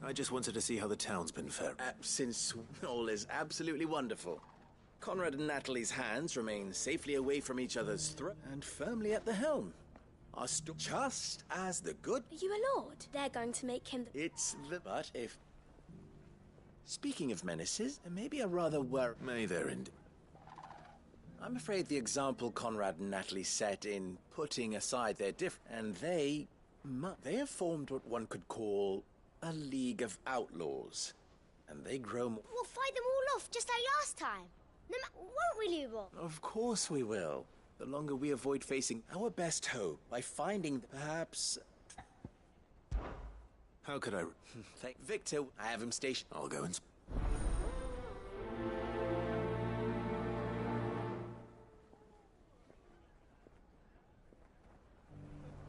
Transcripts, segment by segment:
I just wanted to see how the town's been fared. Since all is absolutely wonderful. Conrad and Natalie's hands remain safely away from each other's throat and firmly at the helm. Just as the good... Are you a lord? They're going to make him the... It's the... But if... Speaking of menaces, maybe a rather May there indeed. I'm afraid the example Conrad and Natalie set in putting aside their and they have formed what one could call a League of Outlaws. And they grow more... We'll fight them all off just like last time. Won't we, Lubor? Of course we will. The longer we avoid facing our best hope by finding perhaps... How could I... Thank Victor, I have him stationed. I'll go and...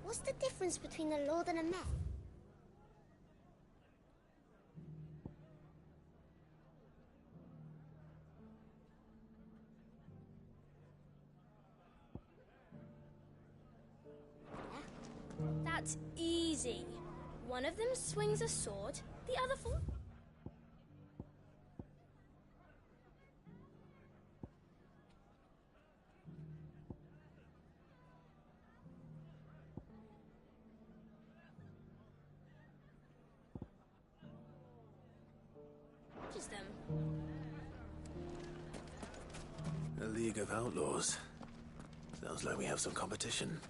What's the difference between a lord and a man? That's easy. One of them swings a sword, the other four... Just them. A League of Outlaws. Sounds like we have some competition.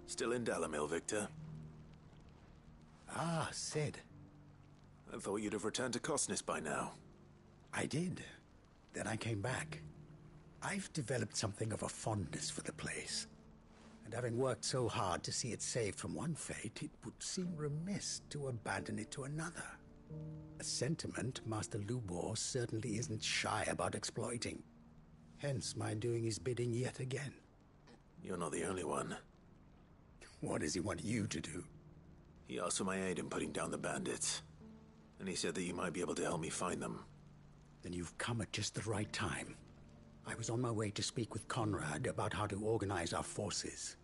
Still in Dalamil, Victor? Ah, Cid. I thought you'd have returned to Cosnis by now. I did. Then I came back. I've developed something of a fondness for the place. And having worked so hard to see it saved from one fate, it would seem remiss to abandon it to another. A sentiment Master Lubor certainly isn't shy about exploiting. Hence my doing his bidding yet again. You're not the only one. What does he want you to do? He asked for my aid in putting down the bandits. And he said that you might be able to help me find them. Then you've come at just the right time. I was on my way to speak with Conrad about how to organize our forces.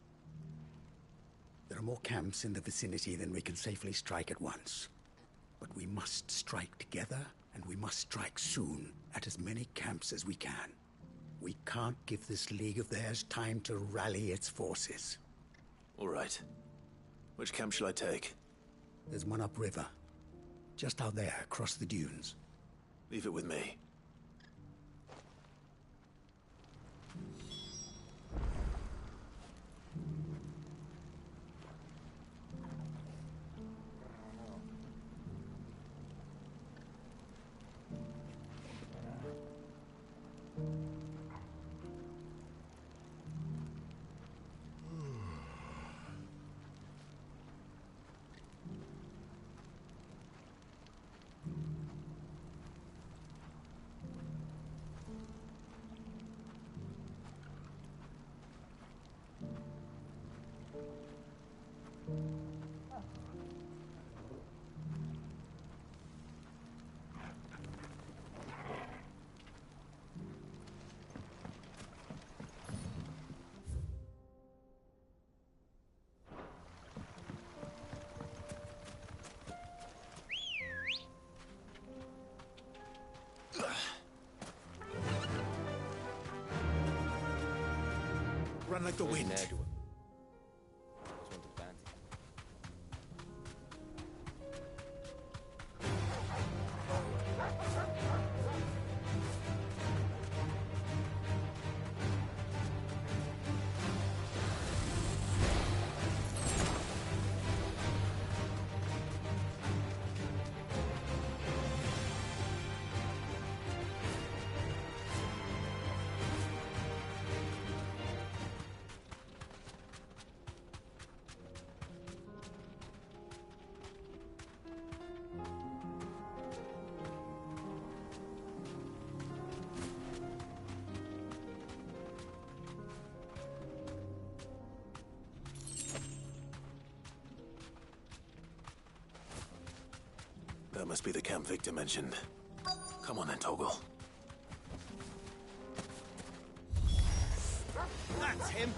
There are more camps in the vicinity than we can safely strike at once. But we must strike together, and we must strike soon at as many camps as we can. We can't give this league of theirs time to rally its forces. All right. Which camp shall I take? There's one upriver. Just out there, across the dunes. Leave it with me. Run like the wind. That must be the camp Victor mentioned. Come on then, Torgal. That's him!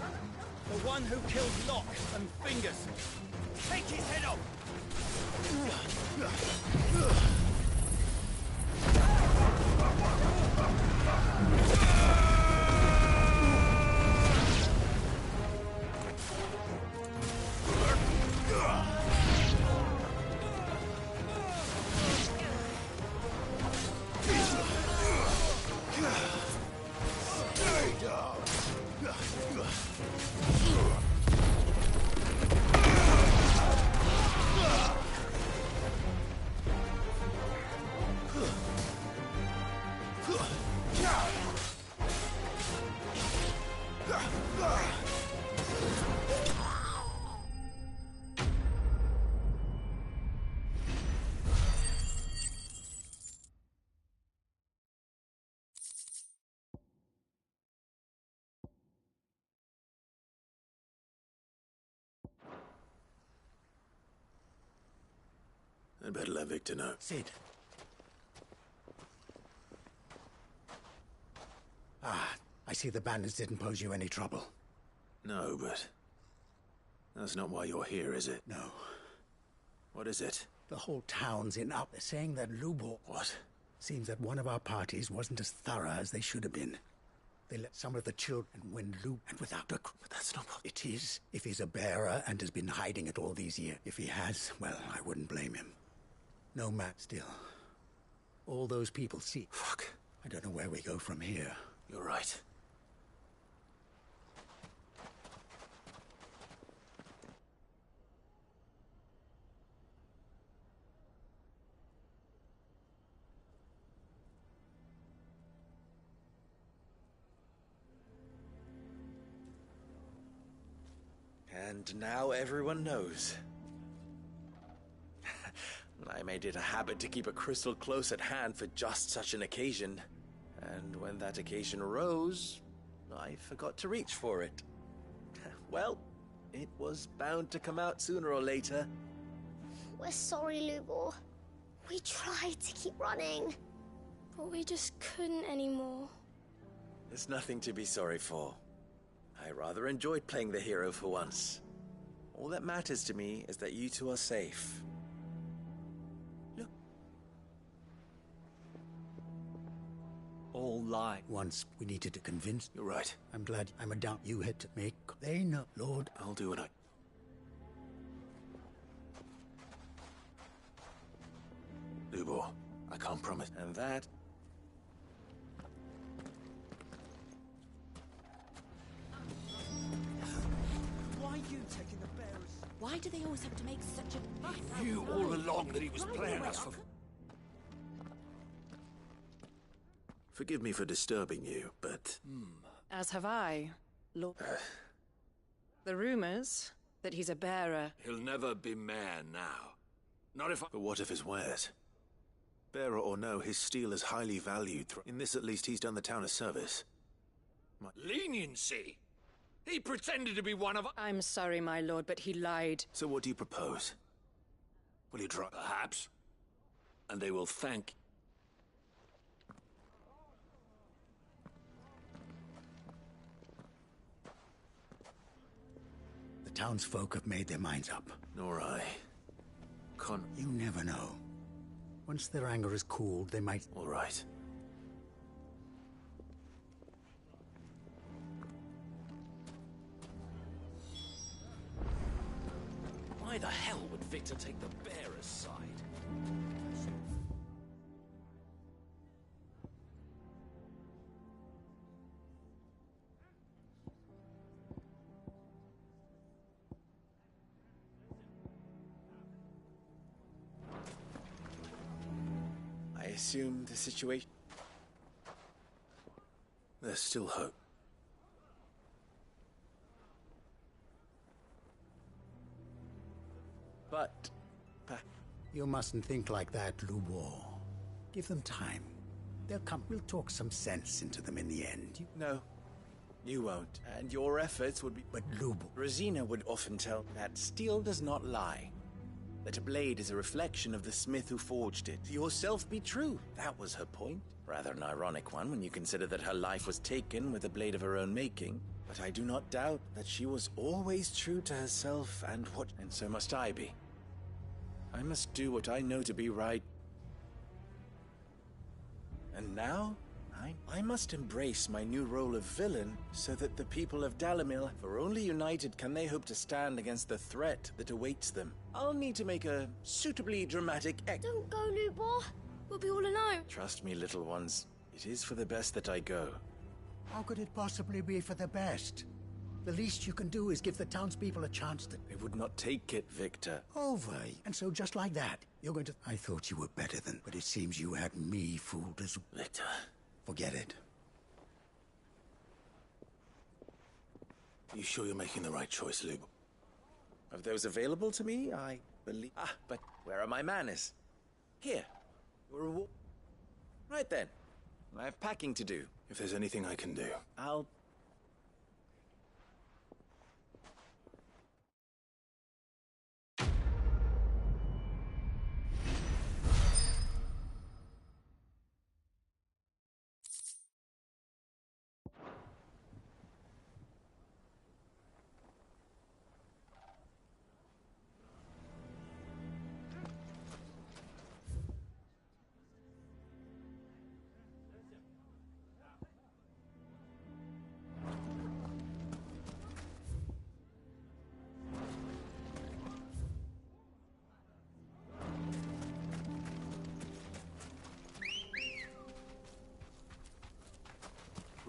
The one who killed Locke and Fingers! Take his head off! I'd better let Victor know. Sid. Ah, I see the bandits didn't pose you any trouble. No, but... that's not why you're here, is it? No. What is it? The whole town's in up. They're saying that Lubor... What? Seems that one of our parties wasn't as thorough as they should have been. They let some of the children win loot and without a... But that's not... It is, if he's a bearer and has been hiding it all these years. If he has, well, I wouldn't blame him. No, Matt, still. All those people see... Fuck. I don't know where we go from here. You're right. And now everyone knows. I made it a habit to keep a crystal close at hand for just such an occasion. And when that occasion arose, I forgot to reach for it. Well, it was bound to come out sooner or later. We're sorry, Lubor. We tried to keep running. But we just couldn't anymore. There's nothing to be sorry for. I rather enjoyed playing the hero for once. All that matters to me is that you two are safe. Look. All lie. Once we needed to convince... You're right. I'm glad I'm a doubt you had to make... They know, Lord. I'll do what I... Lubor, I can't promise. And that... Why are you taking the bearers? Why do they always have to make such a fuss? He knew all along that he was playing us for... Forgive me for disturbing you, but... As have I, Lord. The rumors that he's a bearer... He'll never be mayor now. Not if I... But what of his wares? Bearer or no, his steel is highly valued. In this, at least, he's done the town a service. Leniency! He pretended to be one of... I'm sorry, my lord, but he lied. So what do you propose? Will you try... Perhaps. And they will thank... The townsfolk have made their minds up. Nor I. You never know. Once their anger is cooled, they might... All right. Why the hell would Victor take the bearer's side? I assume the situation... There's still hope. But... You mustn't think like that, Lubor. Give them time. They'll come. We'll talk some sense into them in the end. No, you won't. And your efforts would be... But Lubor... Rosina would often tell that steel does not lie. that a blade is a reflection of the smith who forged it. Yourself be true. That was her point. Rather an ironic one when you consider that her life was taken with a blade of her own making. But I do not doubt that she was always true to herself and so must I be. I must do what I know to be right. And now, I must embrace my new role of villain so that the people of Dalimil, for only united can they hope to stand against the threat that awaits them. I'll need to make a suitably dramatic Don't go, Lubor. We'll be all alone. Trust me, little ones. It is for the best that I go. How could it possibly be for the best? The least you can do is give the townspeople a chance to... They would not take it, Victor. Over. And so just like that, you're going to... I thought you were better than... But it seems you had me fooled as... Victor. Forget it. You sure you're making the right choice, Lub? Of those available to me, I believe... but where are my manners? Here. Your reward. Right then. I have packing to do. If there's anything I can do... I'll...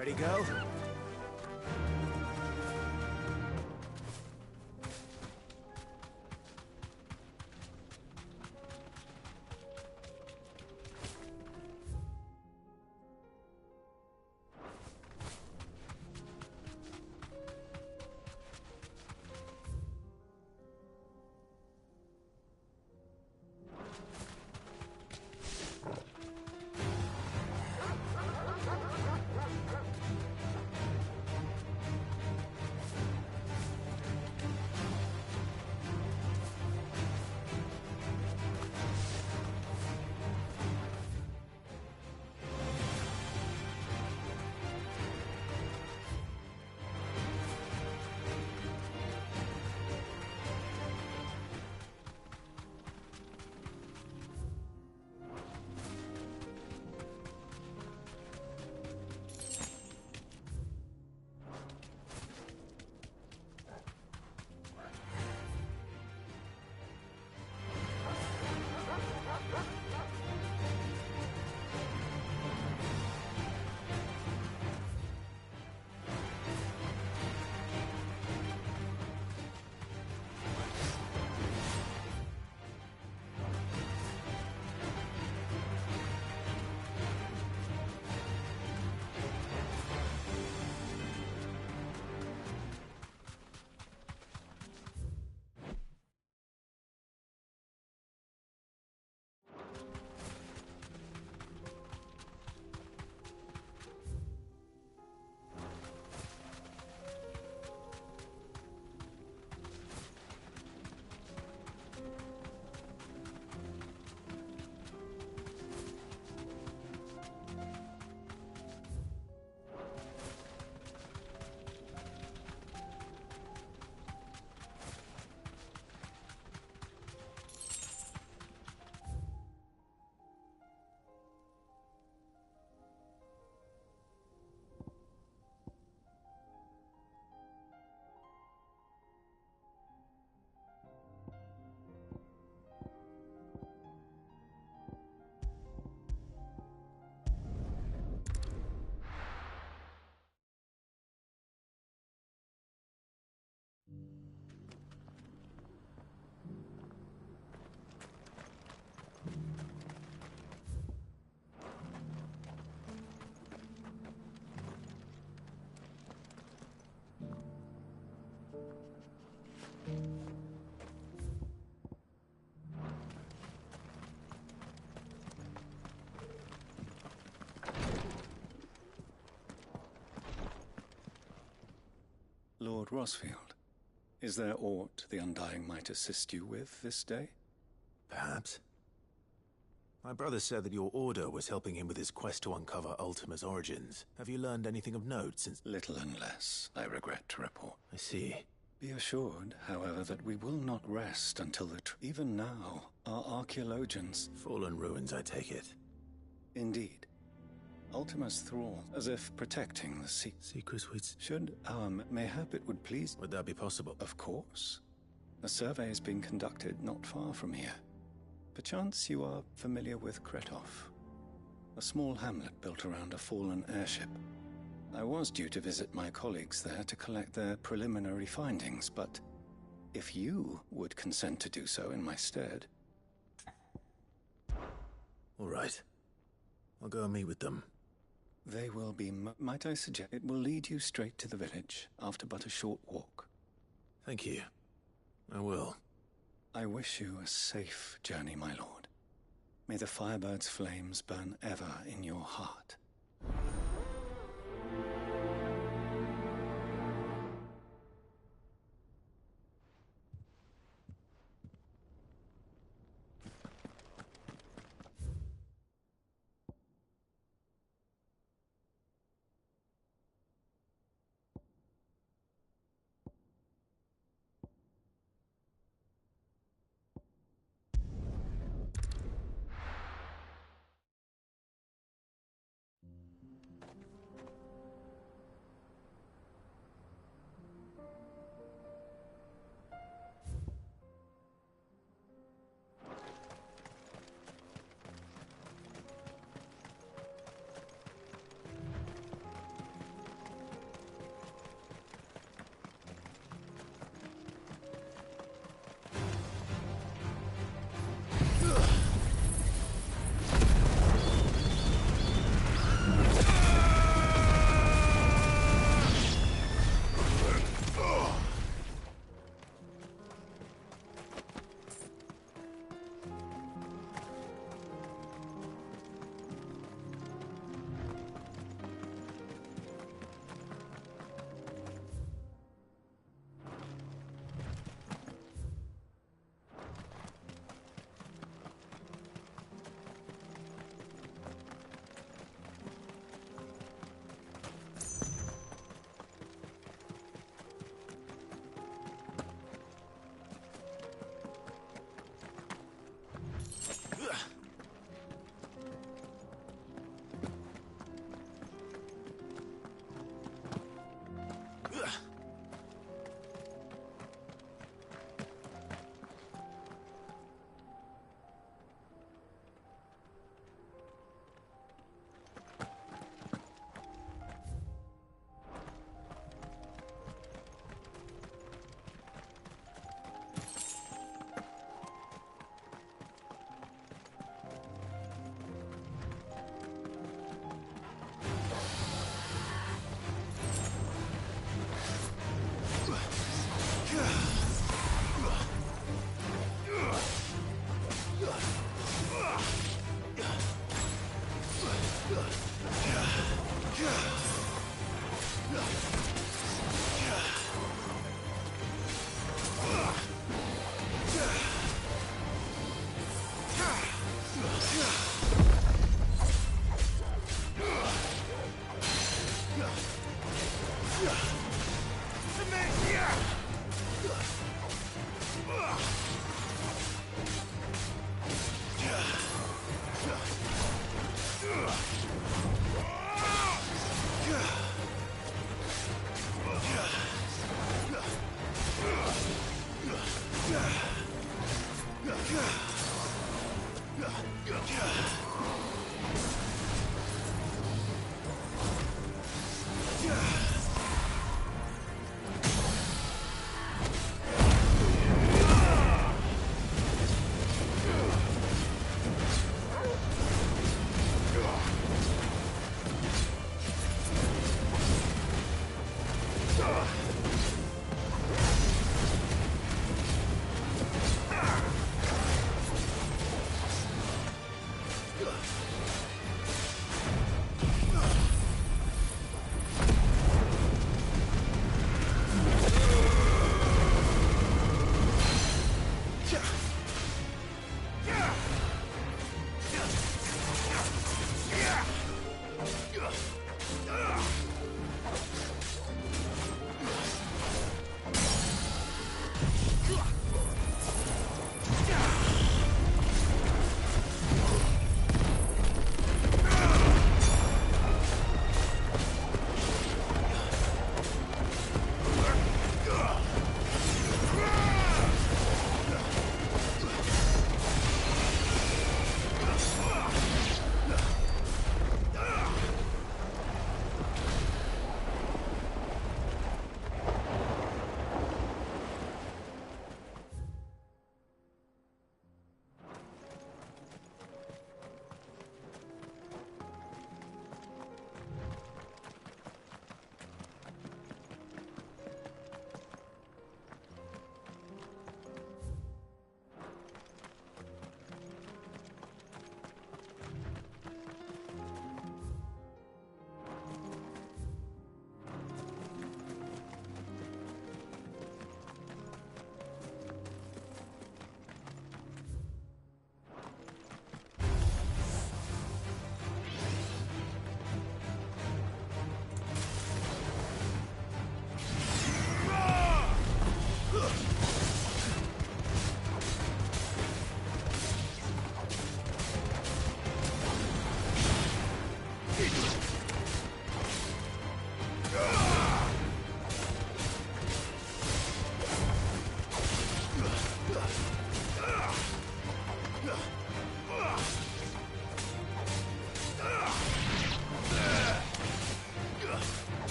Ready, go? Lord Rosfield, is there aught the Undying might assist you with this day? perhaps. My brother said that your order was helping him with his quest to uncover Ultima's origins. Have you learned anything of note since... Little and less, I regret to report. I see. Be assured, however, that we will not rest until even now, our archaeologians... Fallen ruins, I take it. Indeed. Ultima's thrall, as if protecting the secrets which... Should our mayhap it would please... Would that be possible? Of course. A survey is being conducted not far from here. Perchance you are familiar with Kretov, a small hamlet built around a fallen airship. I was due to visit my colleagues there to collect their preliminary findings, but if you would consent to do so in my stead... All right. I'll go and meet with them. They will be, might I suggest, it will lead you straight to the village after but a short walk. Thank you. I will. I wish you a safe journey, my lord. May the Firebird's flames burn ever in your heart.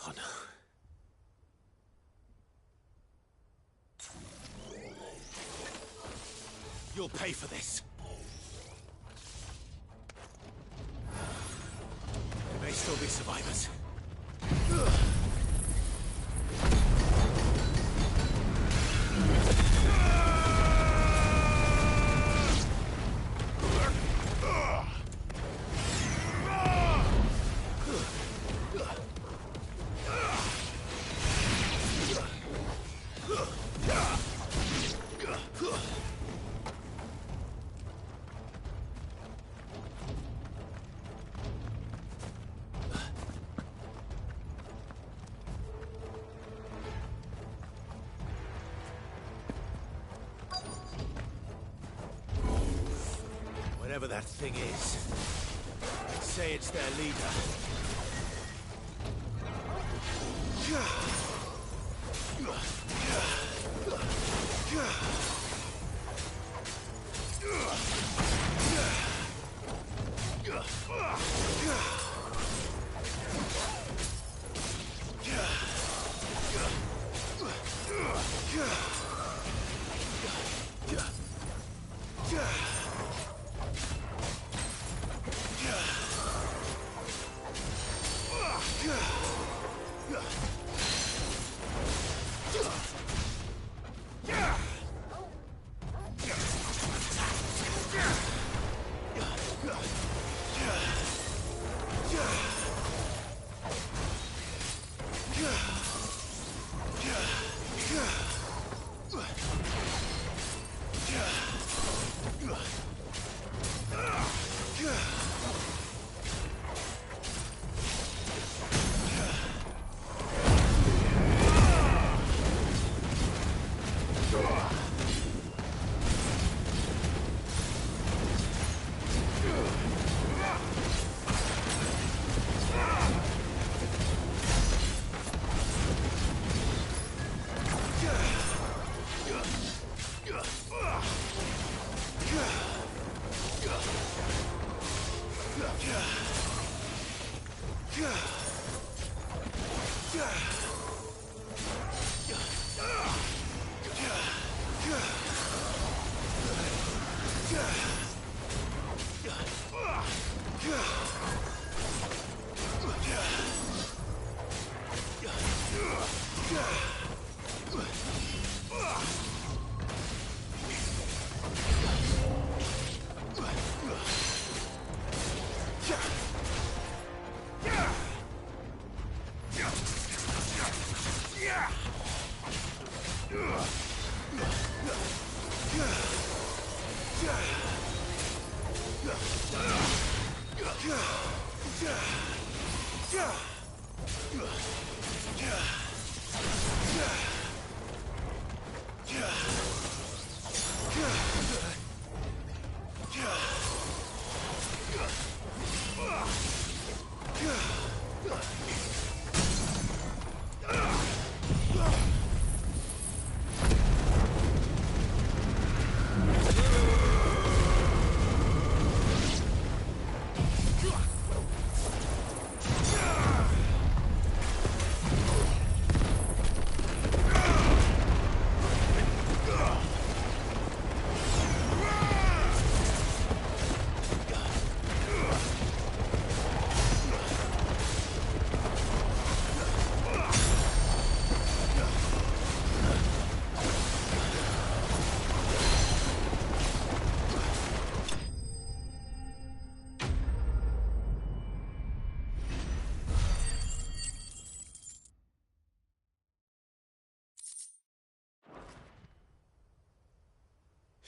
Oh no. You'll pay for this. There may still be survivors. Whatever that thing is, let's say it's their leader.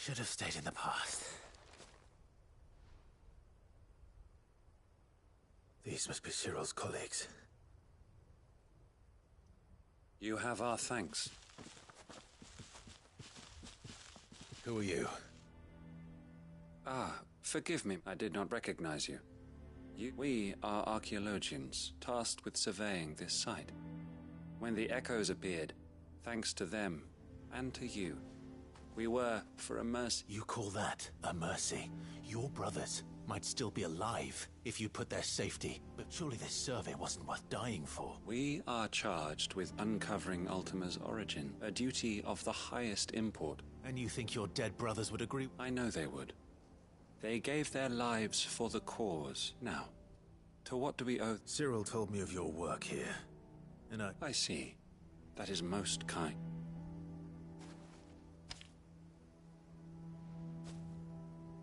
Should have stayed in the past. These must be Cyril's colleagues. You have our thanks. Who are you? Ah, forgive me, I did not recognize you. We are archaeologians, tasked with surveying this site. When the echoes appeared, thanks to them, and to you, we were, for a mercy... You call that a mercy? Your brothers might still be alive if you put their safety, but surely this survey wasn't worth dying for. We are charged with uncovering Ultima's origin, a duty of the highest import. And you think your dead brothers would agree? I know they would. They gave their lives for the cause. Now, to what do we owe... Cyril told me of your work here, and I see. That is most kind.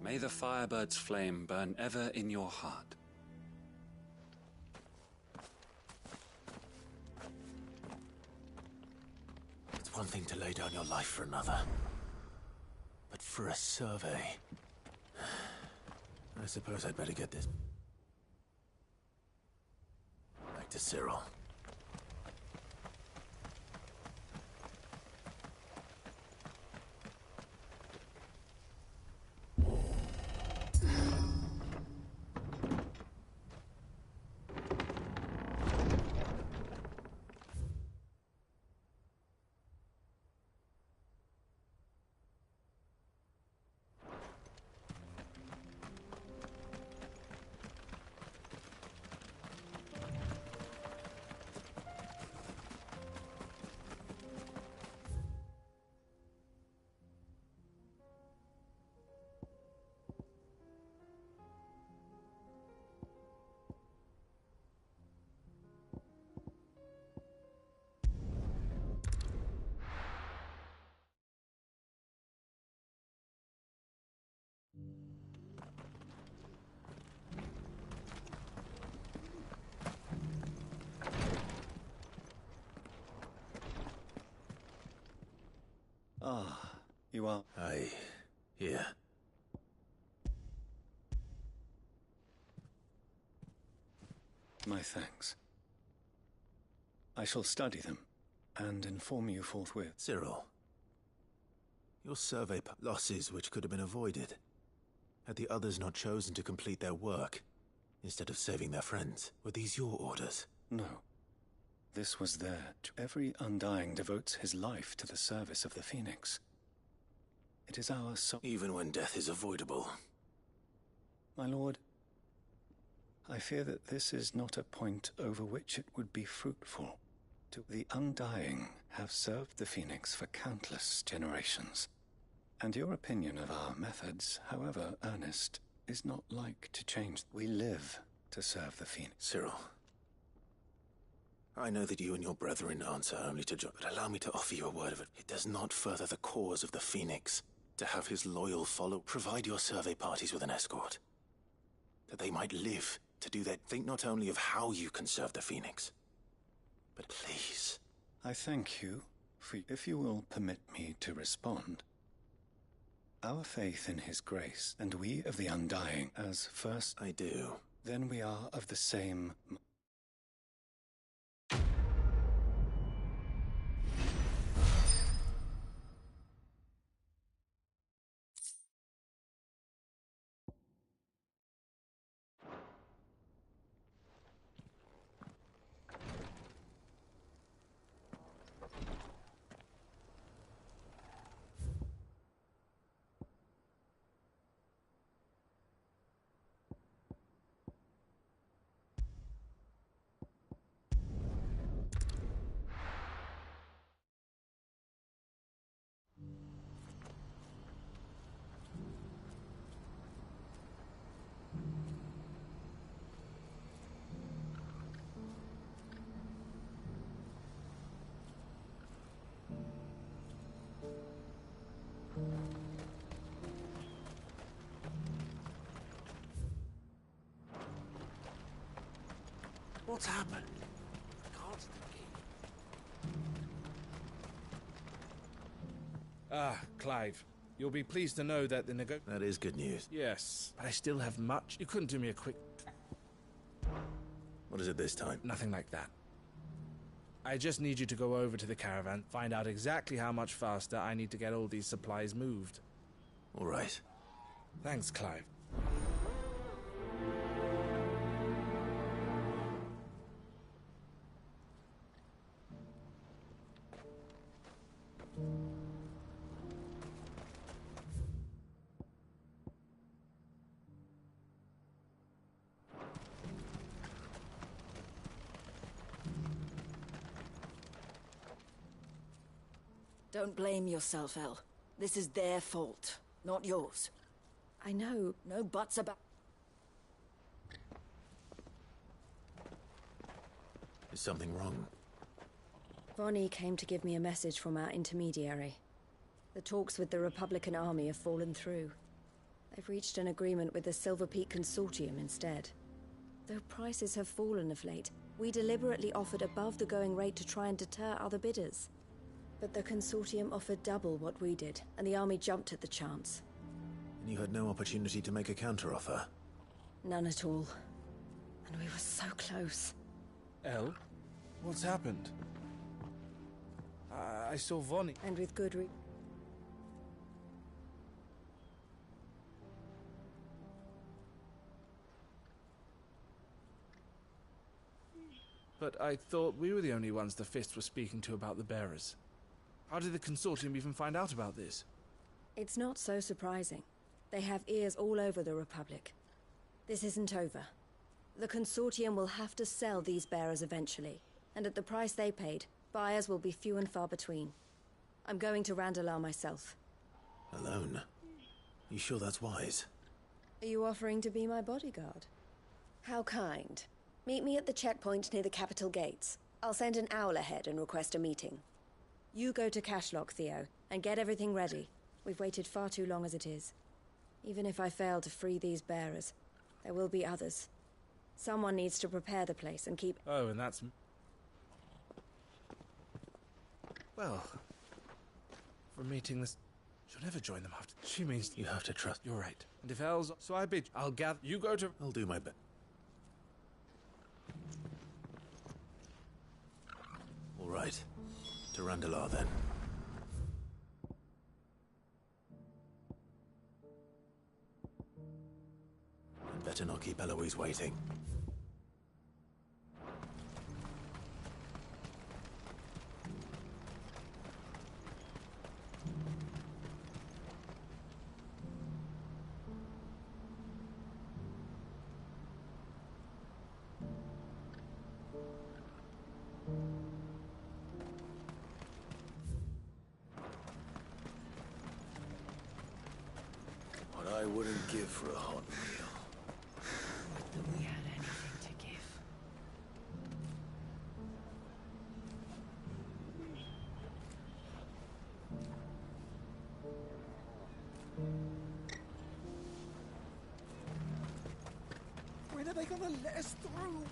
May the Firebird's flame burn ever in your heart. It's one thing to lay down your life for another, but for a survey... I suppose I'd better get this back to Cyril. Ah, you are... Here. My thanks. I shall study them, and inform you forthwith. Cyril, your survey losses which could have been avoided. Had the others not chosen to complete their work, instead of saving their friends, were these your orders? No. This was there. Every Undying devotes his life to the service of the Phoenix. It is our even when death is avoidable. My lord, I fear that this is not a point over which it would be fruitful. The Undying have served the Phoenix for countless generations. And your opinion of our methods, however earnest, is not like to change. We live to serve the Phoenix. Cyril, I know that you and your brethren answer only to John, but allow me to offer you a word of it. It does not further the cause of the Phoenix to have his loyal provide your survey parties with an escort, that they might live to do that. Think not only of how you can serve the Phoenix, but please. I thank you, if you will permit me to respond. Our faith in his grace, and we of the Undying, as first... I do. Then we are of the same... What's happened? Ah, Clive. You'll be pleased to know that the That is good news. Yes, but I still have much. You couldn't do me a quick... What is it this time? Nothing like that. I just need you to go over to the caravan, find out exactly how much faster I need to get all these supplies moved. All right. Thanks, Clive. Don't blame yourself, Elle. This is their fault, not yours. I know. No buts about... Is something wrong? Vonnie came to give me a message from our intermediary. The talks with the Republican Army have fallen through. They've reached an agreement with the Silver Peak Consortium instead. Though prices have fallen of late, we deliberately offered above the going rate to try and deter other bidders. But the Consortium offered double what we did, and the Army jumped at the chance. And you had no opportunity to make a counteroffer? None at all. And we were so close. Elle? What's happened? I saw Vonnie. And with good reason. But I thought we were the only ones the Fist were speaking to about the bearers. How did the Consortium even find out about this? It's not so surprising. They have ears all over the Republic. This isn't over. The Consortium will have to sell these bearers eventually, and at the price they paid, buyers will be few and far between. I'm going to Randalar myself. Alone? You sure that's wise? Are you offering to be my bodyguard? How kind. Meet me at the checkpoint near the capital gates. I'll send an owl ahead and request a meeting. You go to Cashlock, Theo, and get everything ready. We've waited far too long as it is. Even if I fail to free these bearers, there will be others. Someone needs to prepare the place and keep... Oh, and that's... Well... For meeting this... She'll never join them after... She means... You have to trust... You're right. And if Elle's... So I bid... I'll gather... You go to... I'll do my best. All right. To Randalar, then. I'd better not keep Eloise waiting. I wouldn't give for a hot meal. That we had anything to give. When are they gonna let us through?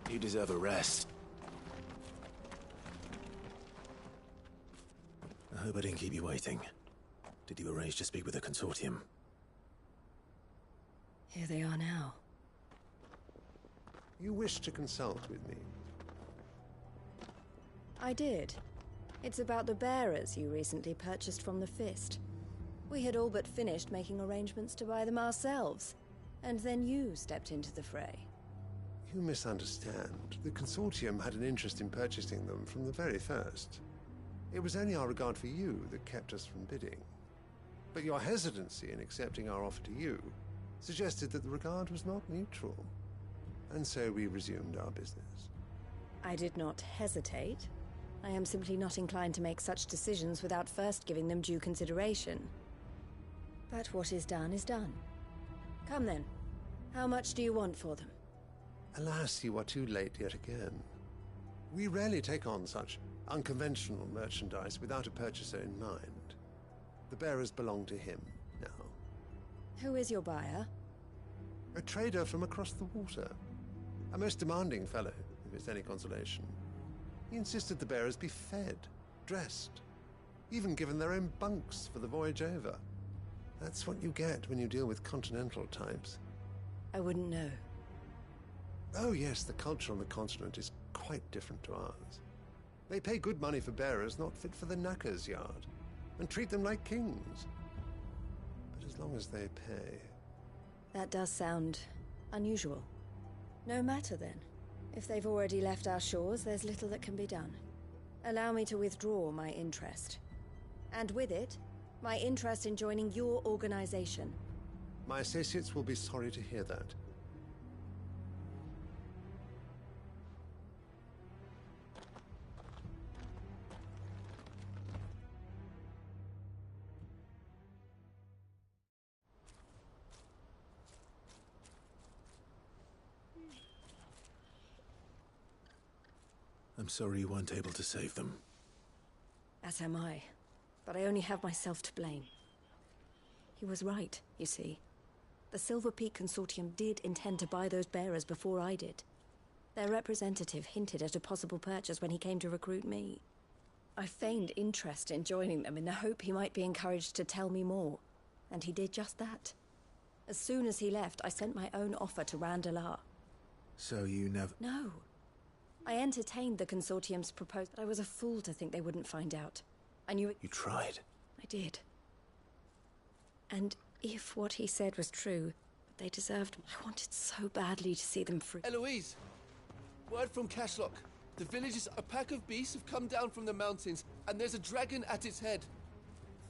You deserve a rest. I hope I didn't keep you waiting. Did you arrange to speak with the Consortium? Here they are now. You wish to consult with me? I did. It's about the bearers you recently purchased from the Fist. We had all but finished making arrangements to buy them ourselves, and then you stepped into the fray. You misunderstand. The Consortium had an interest in purchasing them from the very first. It was only our regard for you that kept us from bidding. But your hesitancy in accepting our offer to you suggested that the regard was not mutual. And so we resumed our business. I did not hesitate. I am simply not inclined to make such decisions without first giving them due consideration. But what is done is done. Come then. How much do you want for them? Alas, you are too late yet again. We rarely take on such unconventional merchandise without a purchaser in mind. The bearers belong to him now. Who is your buyer? A trader from across the water. A most demanding fellow, if it's any consolation. He insisted the bearers be fed, dressed, even given their own bunks for the voyage over. That's what you get when you deal with continental types. I wouldn't know. Oh yes, the culture on the continent is quite different to ours. They pay good money for bearers not fit for the knacker's yard, and treat them like kings. But as long as they pay... That does sound unusual. No matter then. If they've already left our shores, there's little that can be done. Allow me to withdraw my interest. And with it, my interest in joining your organization. My associates will be sorry to hear that. I'm sorry you weren't able to save them. As am I. But I only have myself to blame. He was right, you see. The Silver Peak Consortium did intend to buy those bearers before I did. Their representative hinted at a possible purchase when he came to recruit me. I feigned interest in joining them in the hope he might be encouraged to tell me more. And he did just that. As soon as he left, I sent my own offer to Randalar. So you never... No. I entertained the Consortium's proposal, but I was a fool to think they wouldn't find out. I knew it... You tried. I did. And if what he said was true, they deserved... I wanted so badly to see them free. Eloise! Word from Cashlock. The villagers, a pack of beasts have come down from the mountains, and there's a dragon at its head.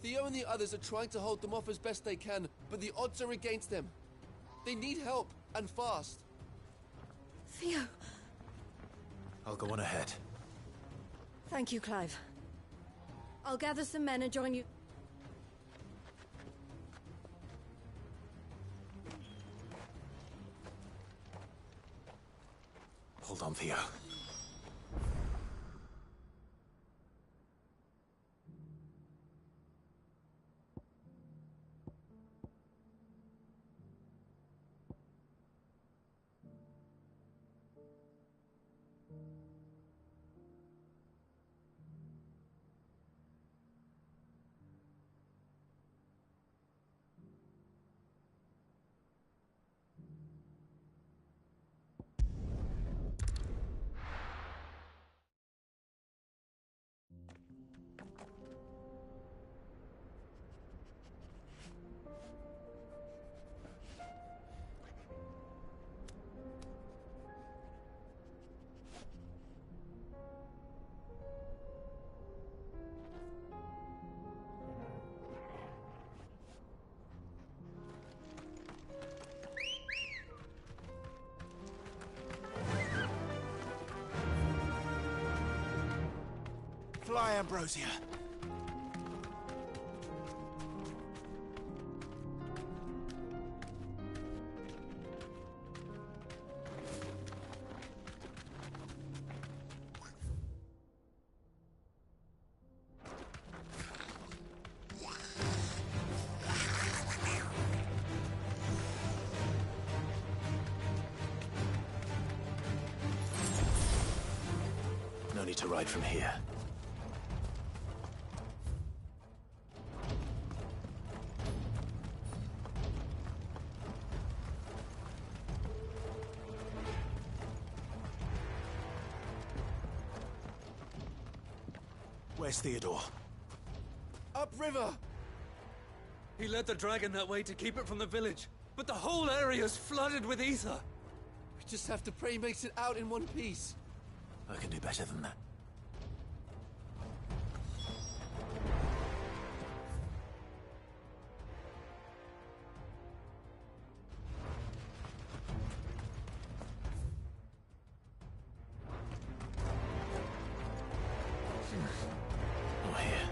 Theo and the others are trying to hold them off as best they can, but the odds are against them. They need help, and fast. Theo! I'll go on ahead. Thank you, Clive. I'll gather some men and join you. Hold on, Theo. Fly, Ambrosia. No need to ride from here. Where's Theodore? Upriver! He led the dragon that way to keep it from the village, but the whole area's flooded with ether. We just have to pray he makes it out in one piece. I can do better than that. Not here.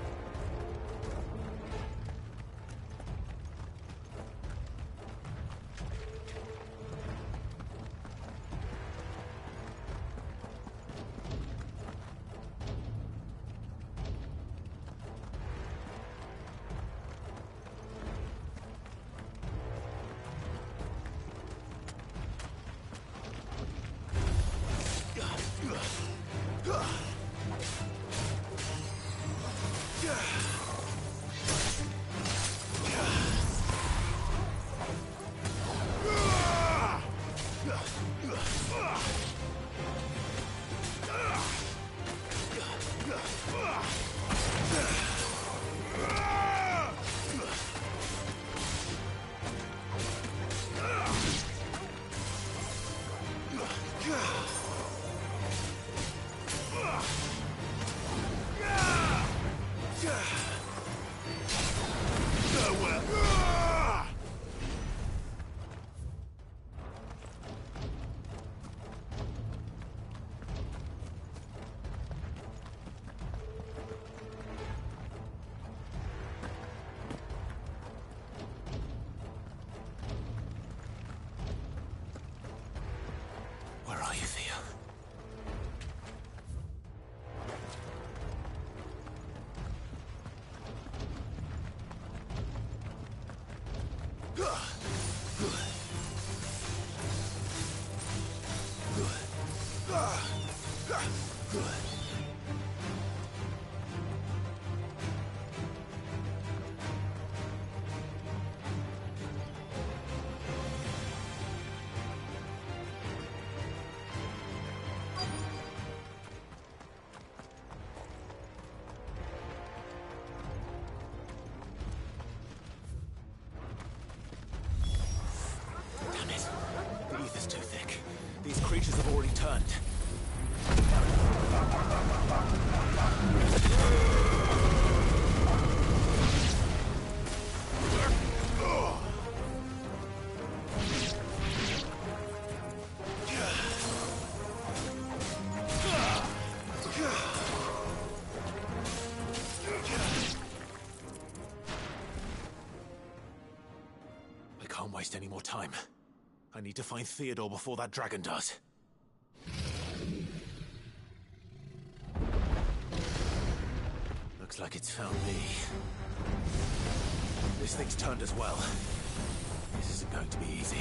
Where are you, Theo? Damn it. The ether's too thick. These creatures have already turned. I can't waste any more time. I need to find Theodore before that dragon does. Looks like it's found me. This thing's turned as well. This isn't going to be easy.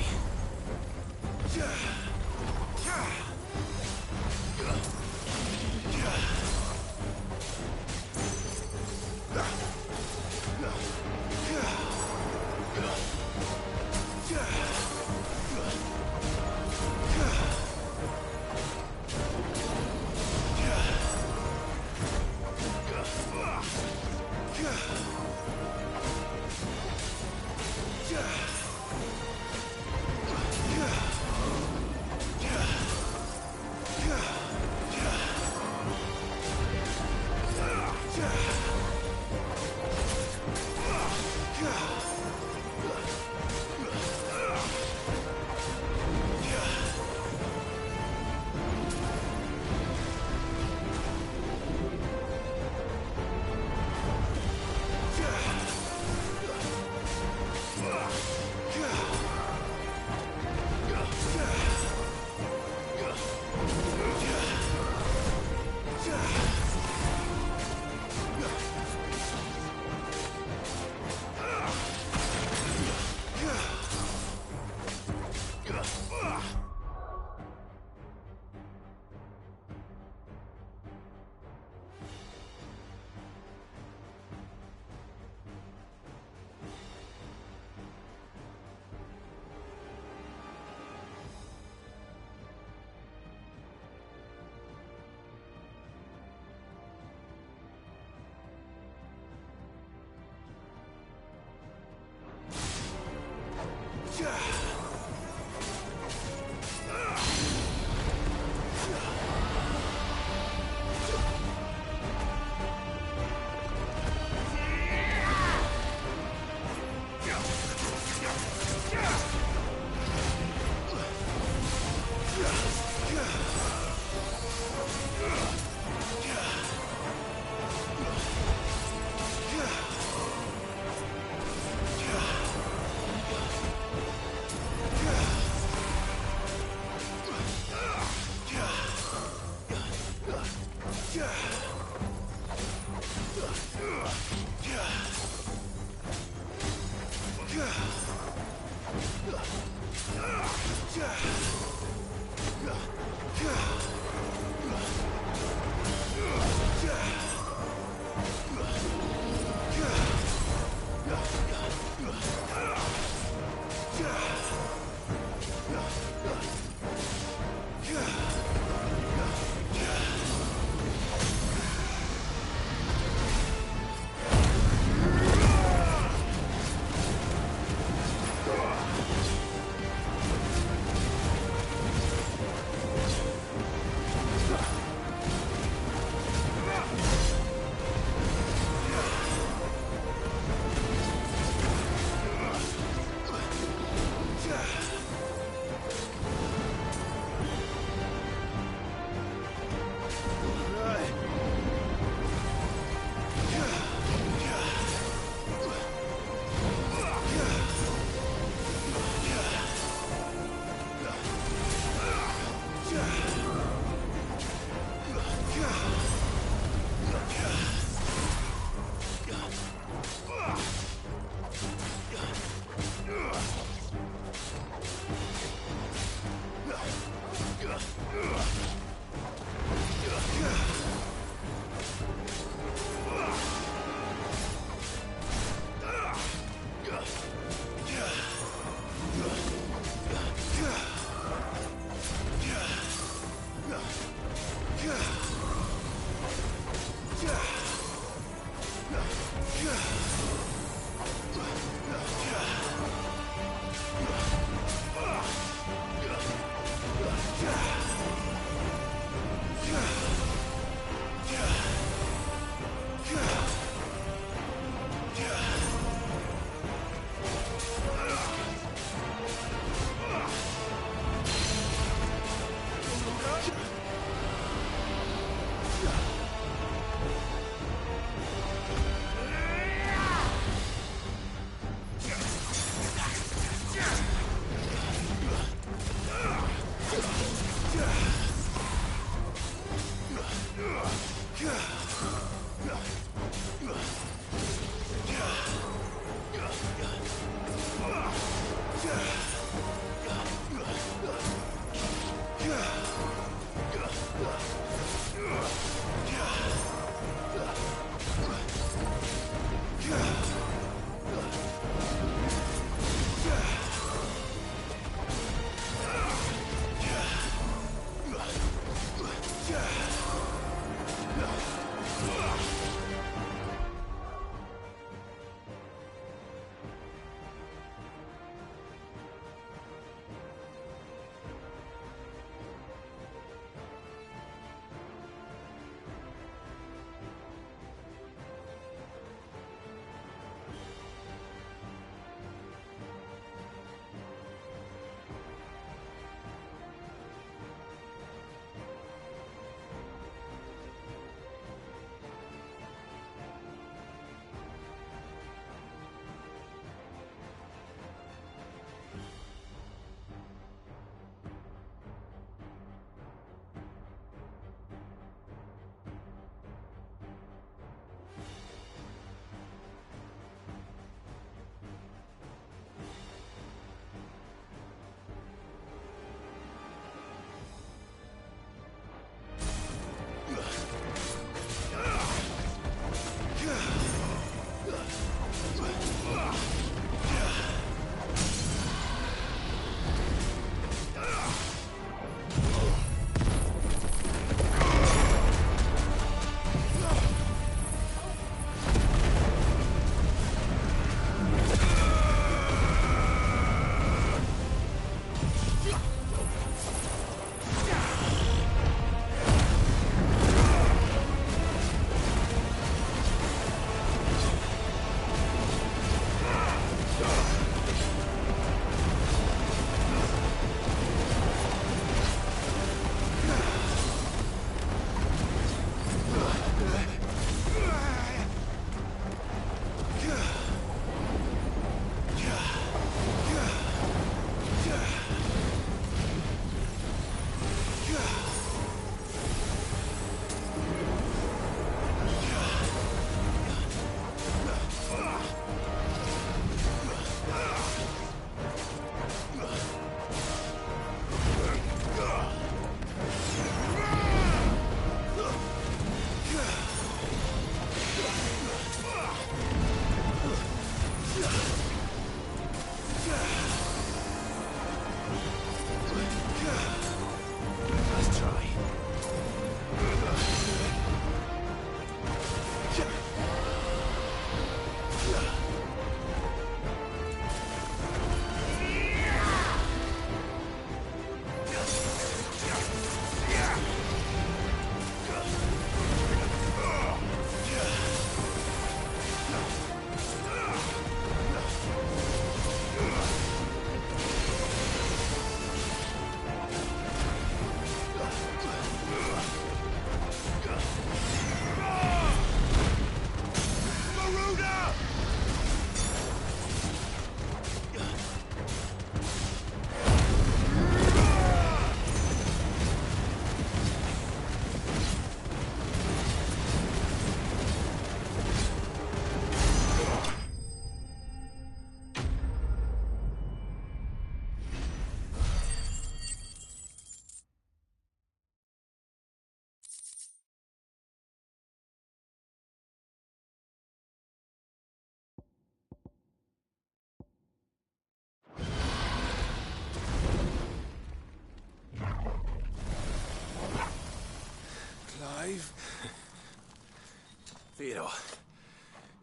Theodore,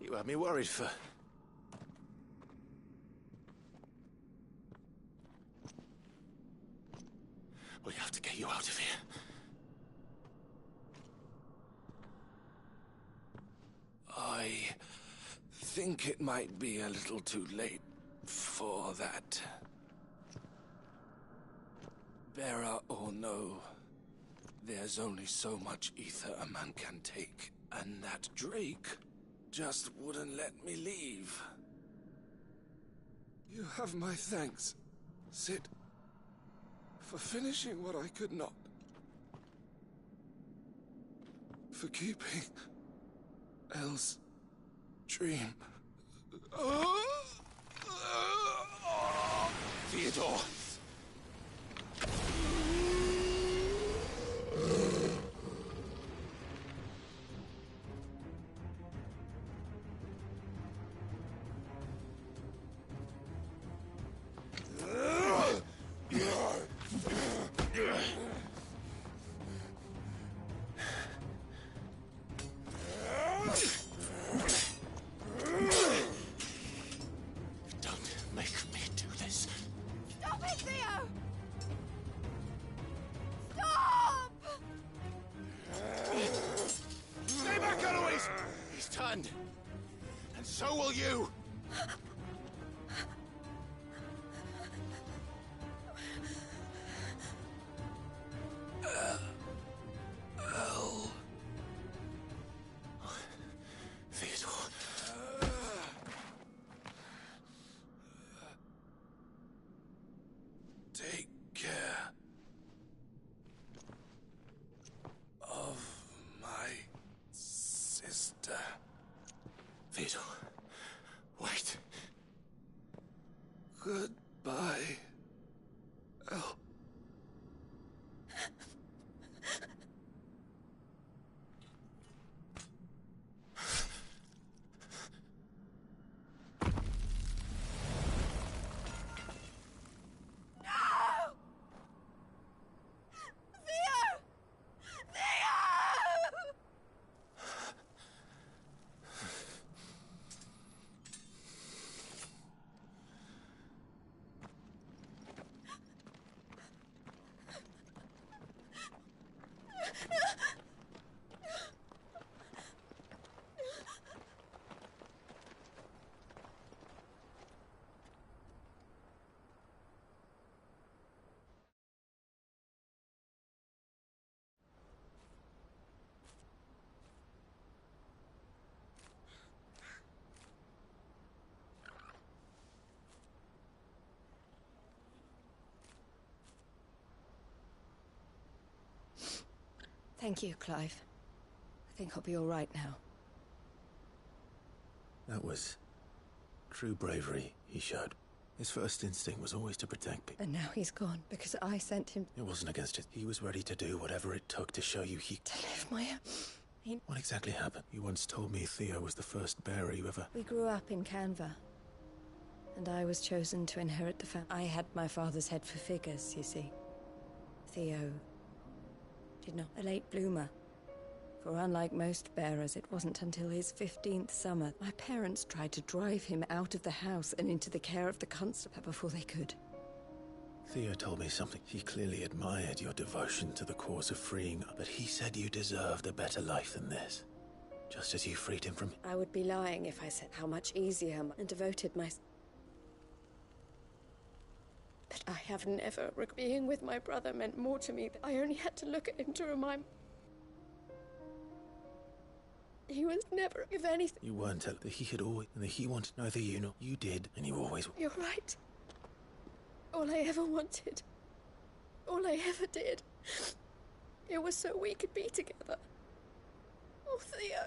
you had me worried for... We have to get you out of here. I think it might be a little too late for that. Bearer or no, there's only so much ether a man can take, and that Drake just wouldn't let me leave. You have my thanks, Cid, for finishing what I could not. For keeping Elle's dream. Theodore! And so will you! Elle. Theodore. Take care of my sister. Theodore, wait. Goodbye, Elle. Thank you, Clive. I think I'll be all right now. That was true bravery he showed. His first instinct was always to protect people. And now he's gone because I sent him It wasn't against it. He was ready to do whatever it took to show you he... to live my own. What exactly happened? You once told me Theo was the first bearer you ever... We grew up in Canva, and I was chosen to inherit the family. I had my father's head for figures, you see. Theo did not. A late bloomer. For unlike most bearers, it wasn't until his 15th summer my parents tried to drive him out of the house and into the care of the constable before they could. Theo told me something. He clearly admired your devotion to the cause of freeing, but he said you deserved a better life than this. Just as you freed him from... I would be lying if I said how much easier and devoted my... But I have never... Being with my brother meant more to me. I only had to look at him to remind... He was never, if anything... You weren't telling that he had always... and that he wanted neither you nor... You did, and you always... You're right. All I ever wanted, all I ever did, it was so we could be together. Oh, Theo,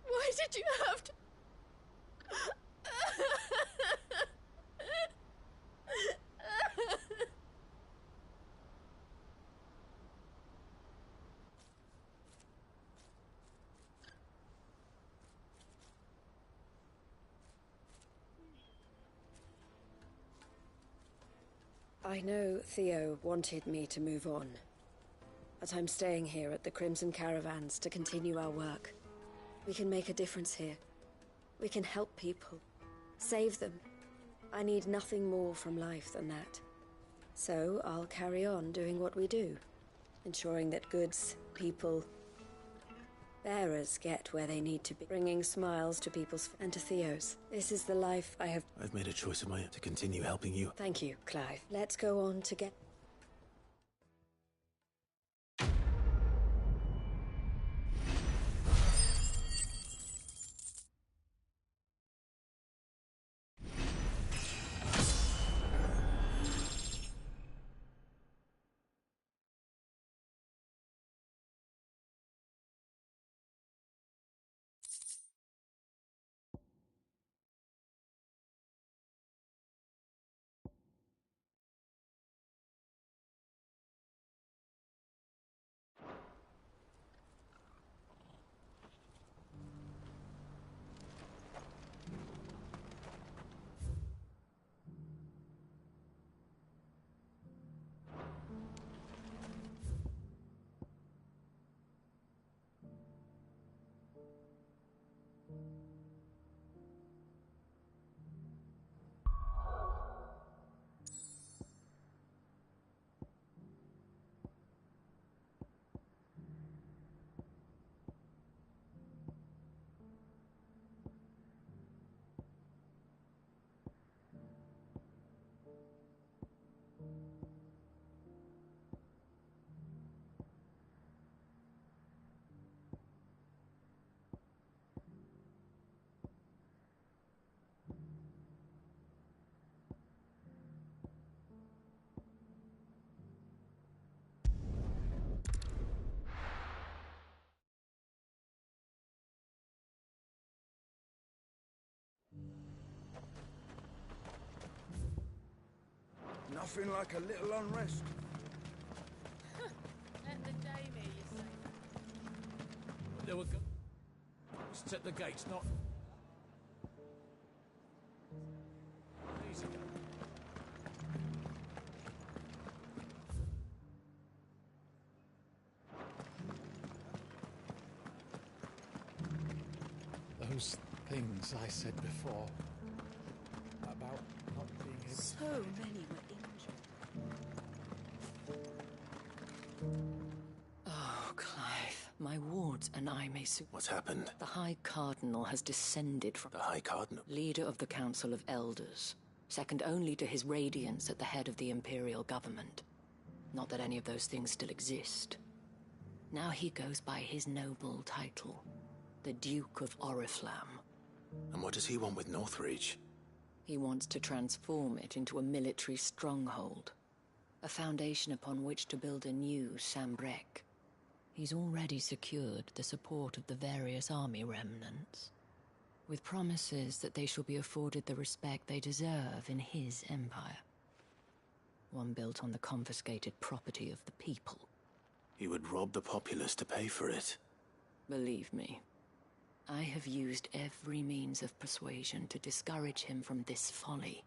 why did you have to... I know Theo wanted me to move on, but I'm staying here at the Crimson Caravans to continue our work. We can make a difference here. We can help people. Save them. I need nothing more from life than that. So I'll carry on doing what we do. Ensuring that goods, people, bearers get where they need to be. Bringing smiles to people's and to Theo's. This is the life I have... I've made a choice of my own to continue helping you. Thank you, Clive. Let's go on to get... Nothing like a little unrest. Let the dame hear you say that. There we go. Let's set the gates, not... Easy go. Those things I said before about not being able... So many were injured. Oh, Clive. My wards and I may soon... What's happened? The High Cardinal has descended from... The High Cardinal? Leader of the Council of Elders. Second only to his Radiance at the head of the Imperial government. Not that any of those things still exist. Now he goes by his noble title. The Duke of Oriflamme. And what does he want with Northreach? He wants to transform it into a military stronghold. A foundation upon which to build a new Sambrec. He's already secured the support of the various army remnants, with promises that they shall be afforded the respect they deserve in his empire. One built on the confiscated property of the people. He would rob the populace to pay for it. Believe me, I have used every means of persuasion to discourage him from this folly.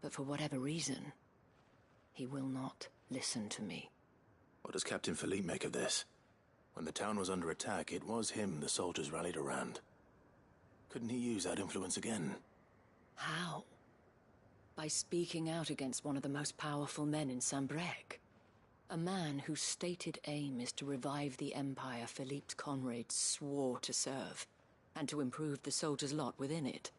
But for whatever reason, he will not listen to me. What does Captain Philippe make of this? When the town was under attack, it was him the soldiers rallied around. Couldn't he use that influence again? How? By speaking out against one of the most powerful men in Sambrec. A man whose stated aim is to revive the empire Philippe's comrades swore to serve, and to improve the soldiers' lot within it.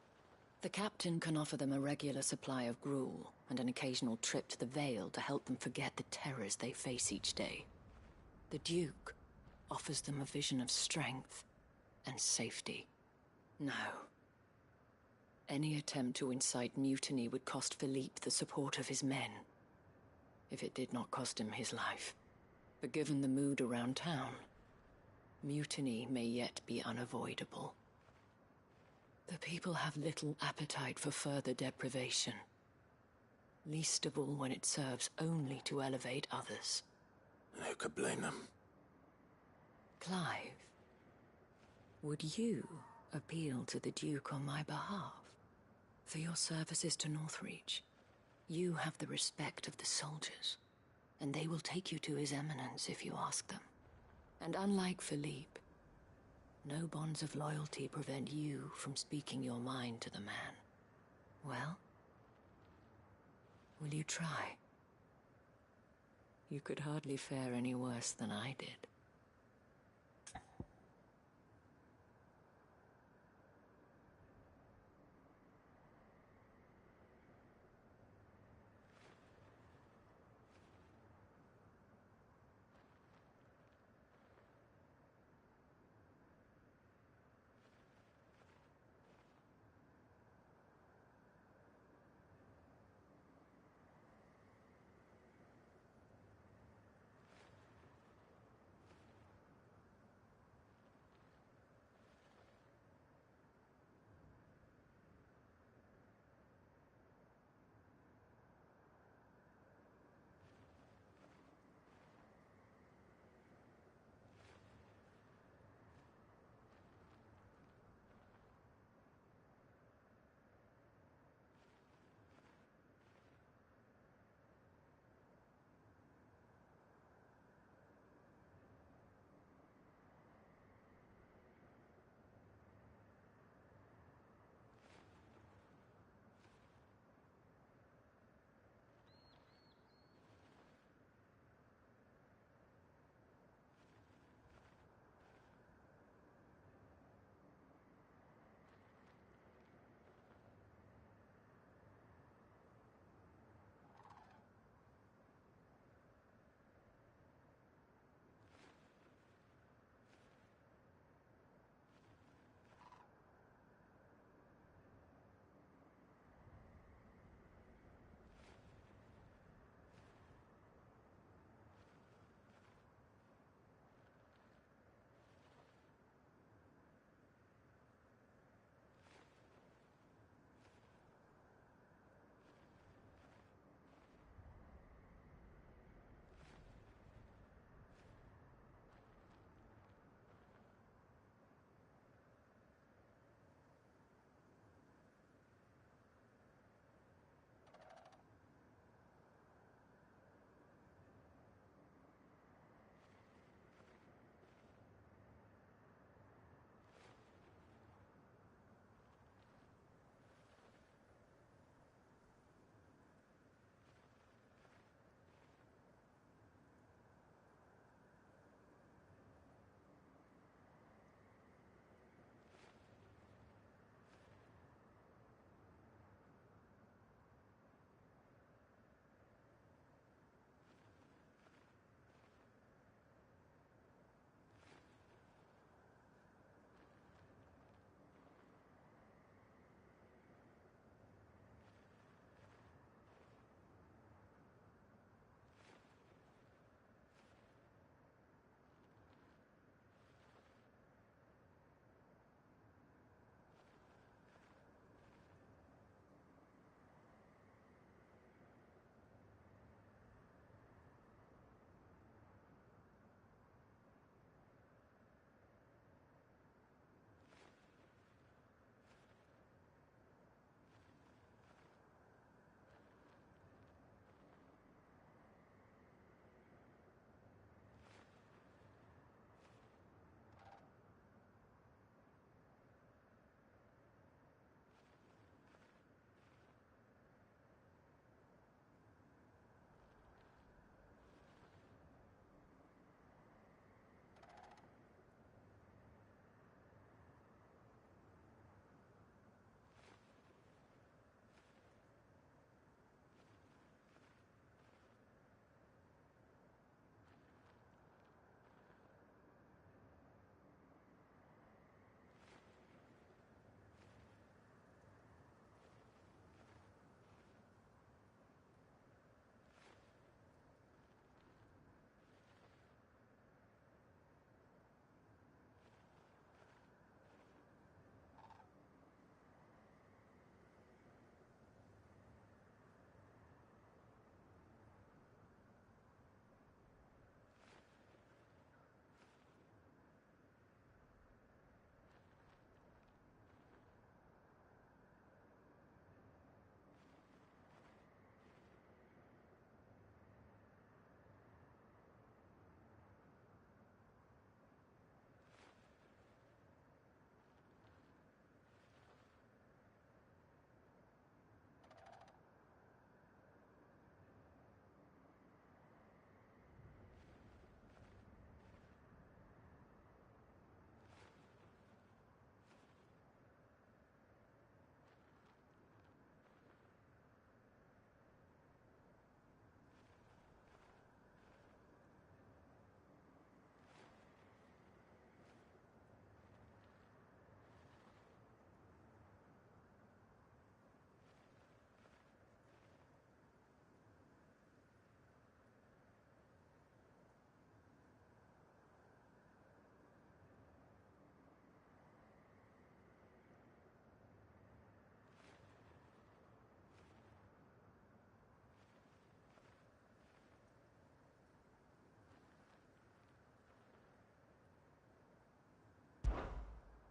The captain can offer them a regular supply of gruel, and an occasional trip to the Vale to help them forget the terrors they face each day. The Duke offers them a vision of strength and safety. No. Any attempt to incite mutiny would cost Philippe the support of his men. If it did not cost him his life. But given the mood around town, mutiny may yet be unavoidable. The people have little appetite for further deprivation. Least of all when it serves only to elevate others. And who could blame them? Clive, would you appeal to the Duke on my behalf? For your services to Northreach, you have the respect of the soldiers, and they will take you to His Eminence if you ask them. And unlike Philippe, No bonds of loyalty prevent you from speaking your mind to the man. Well, will you try? You could hardly fare any worse than I did.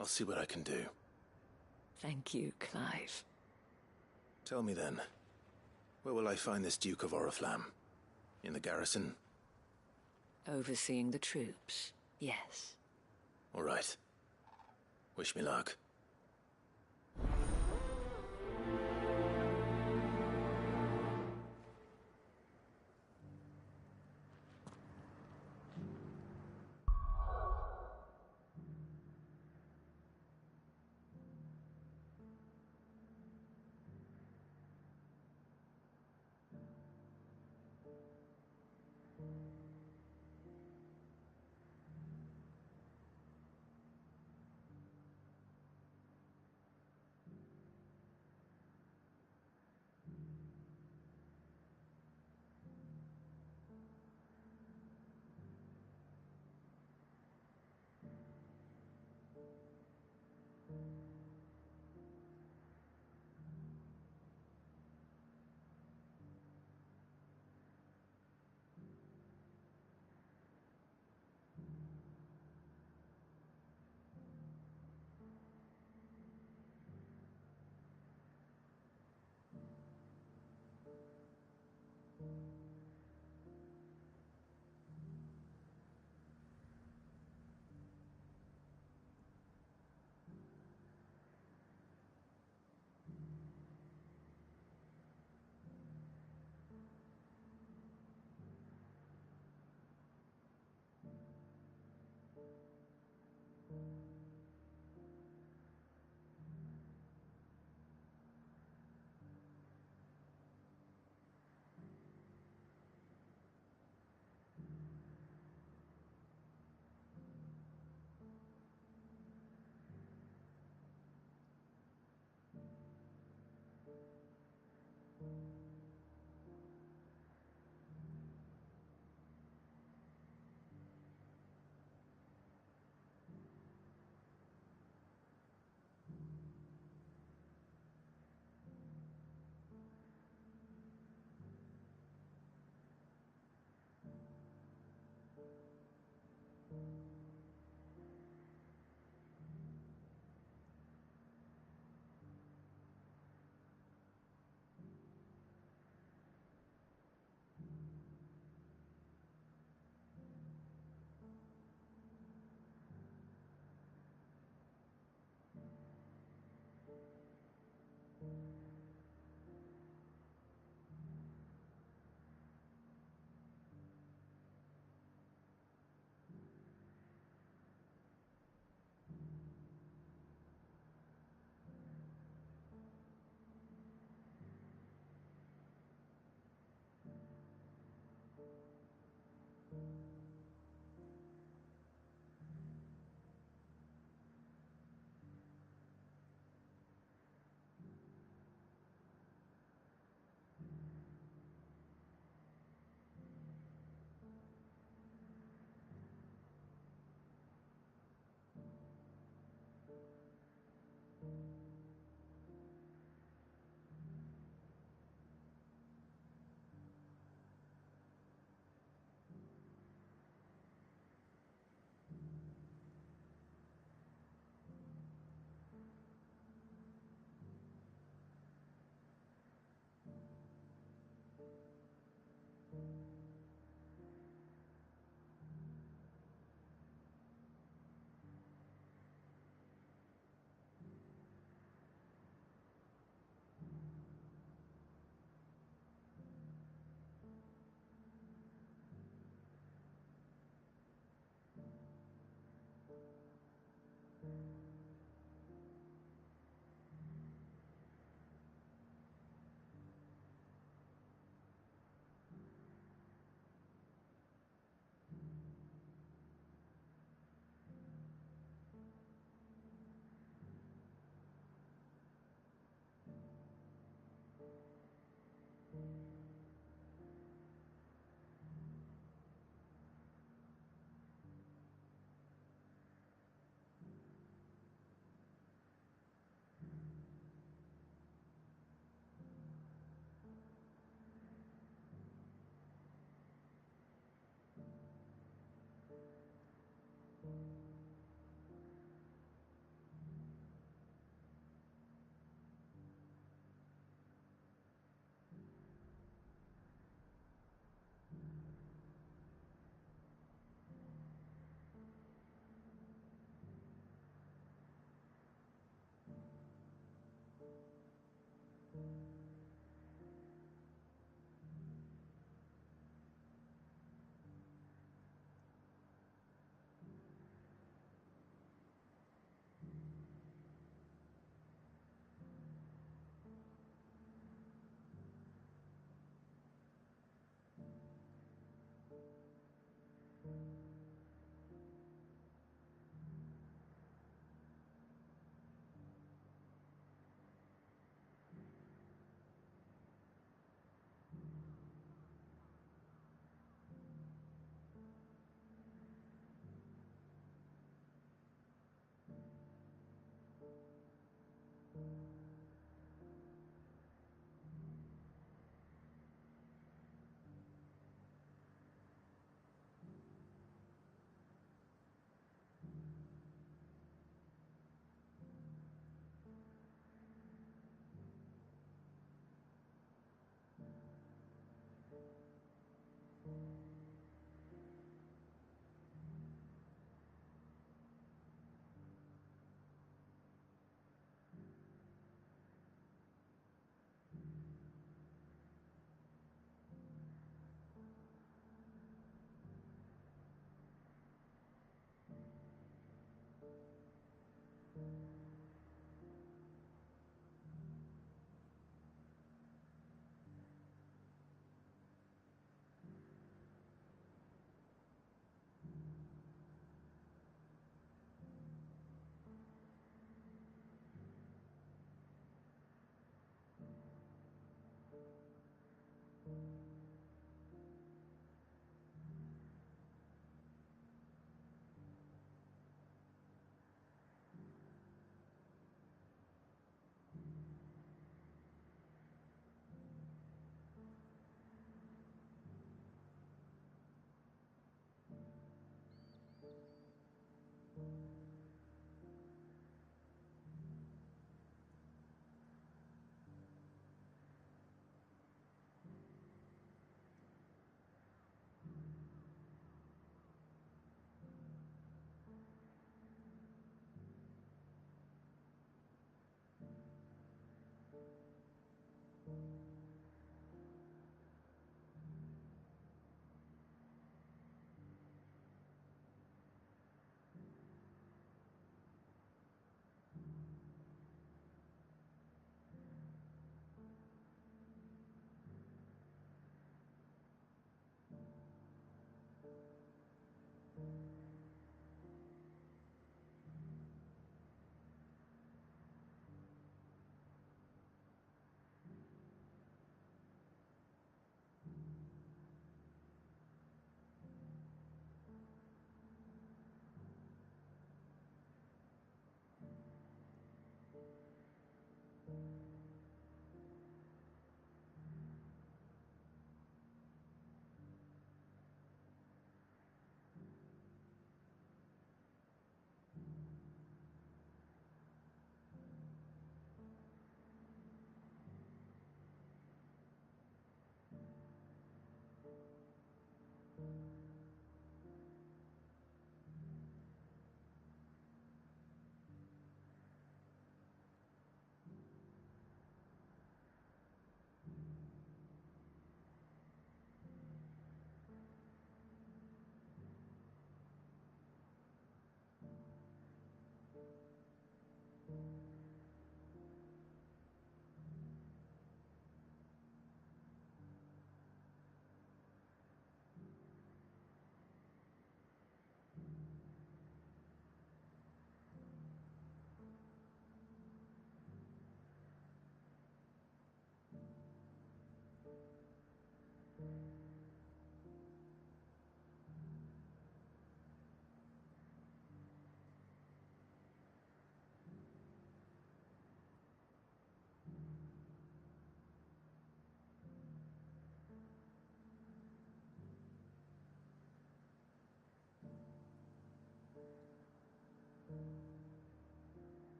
I'll see what I can do. Thank you, Clive. Tell me then, where will I find this Duke of Oriflamme? In the garrison? Overseeing the troops, yes. All right. Wish me luck.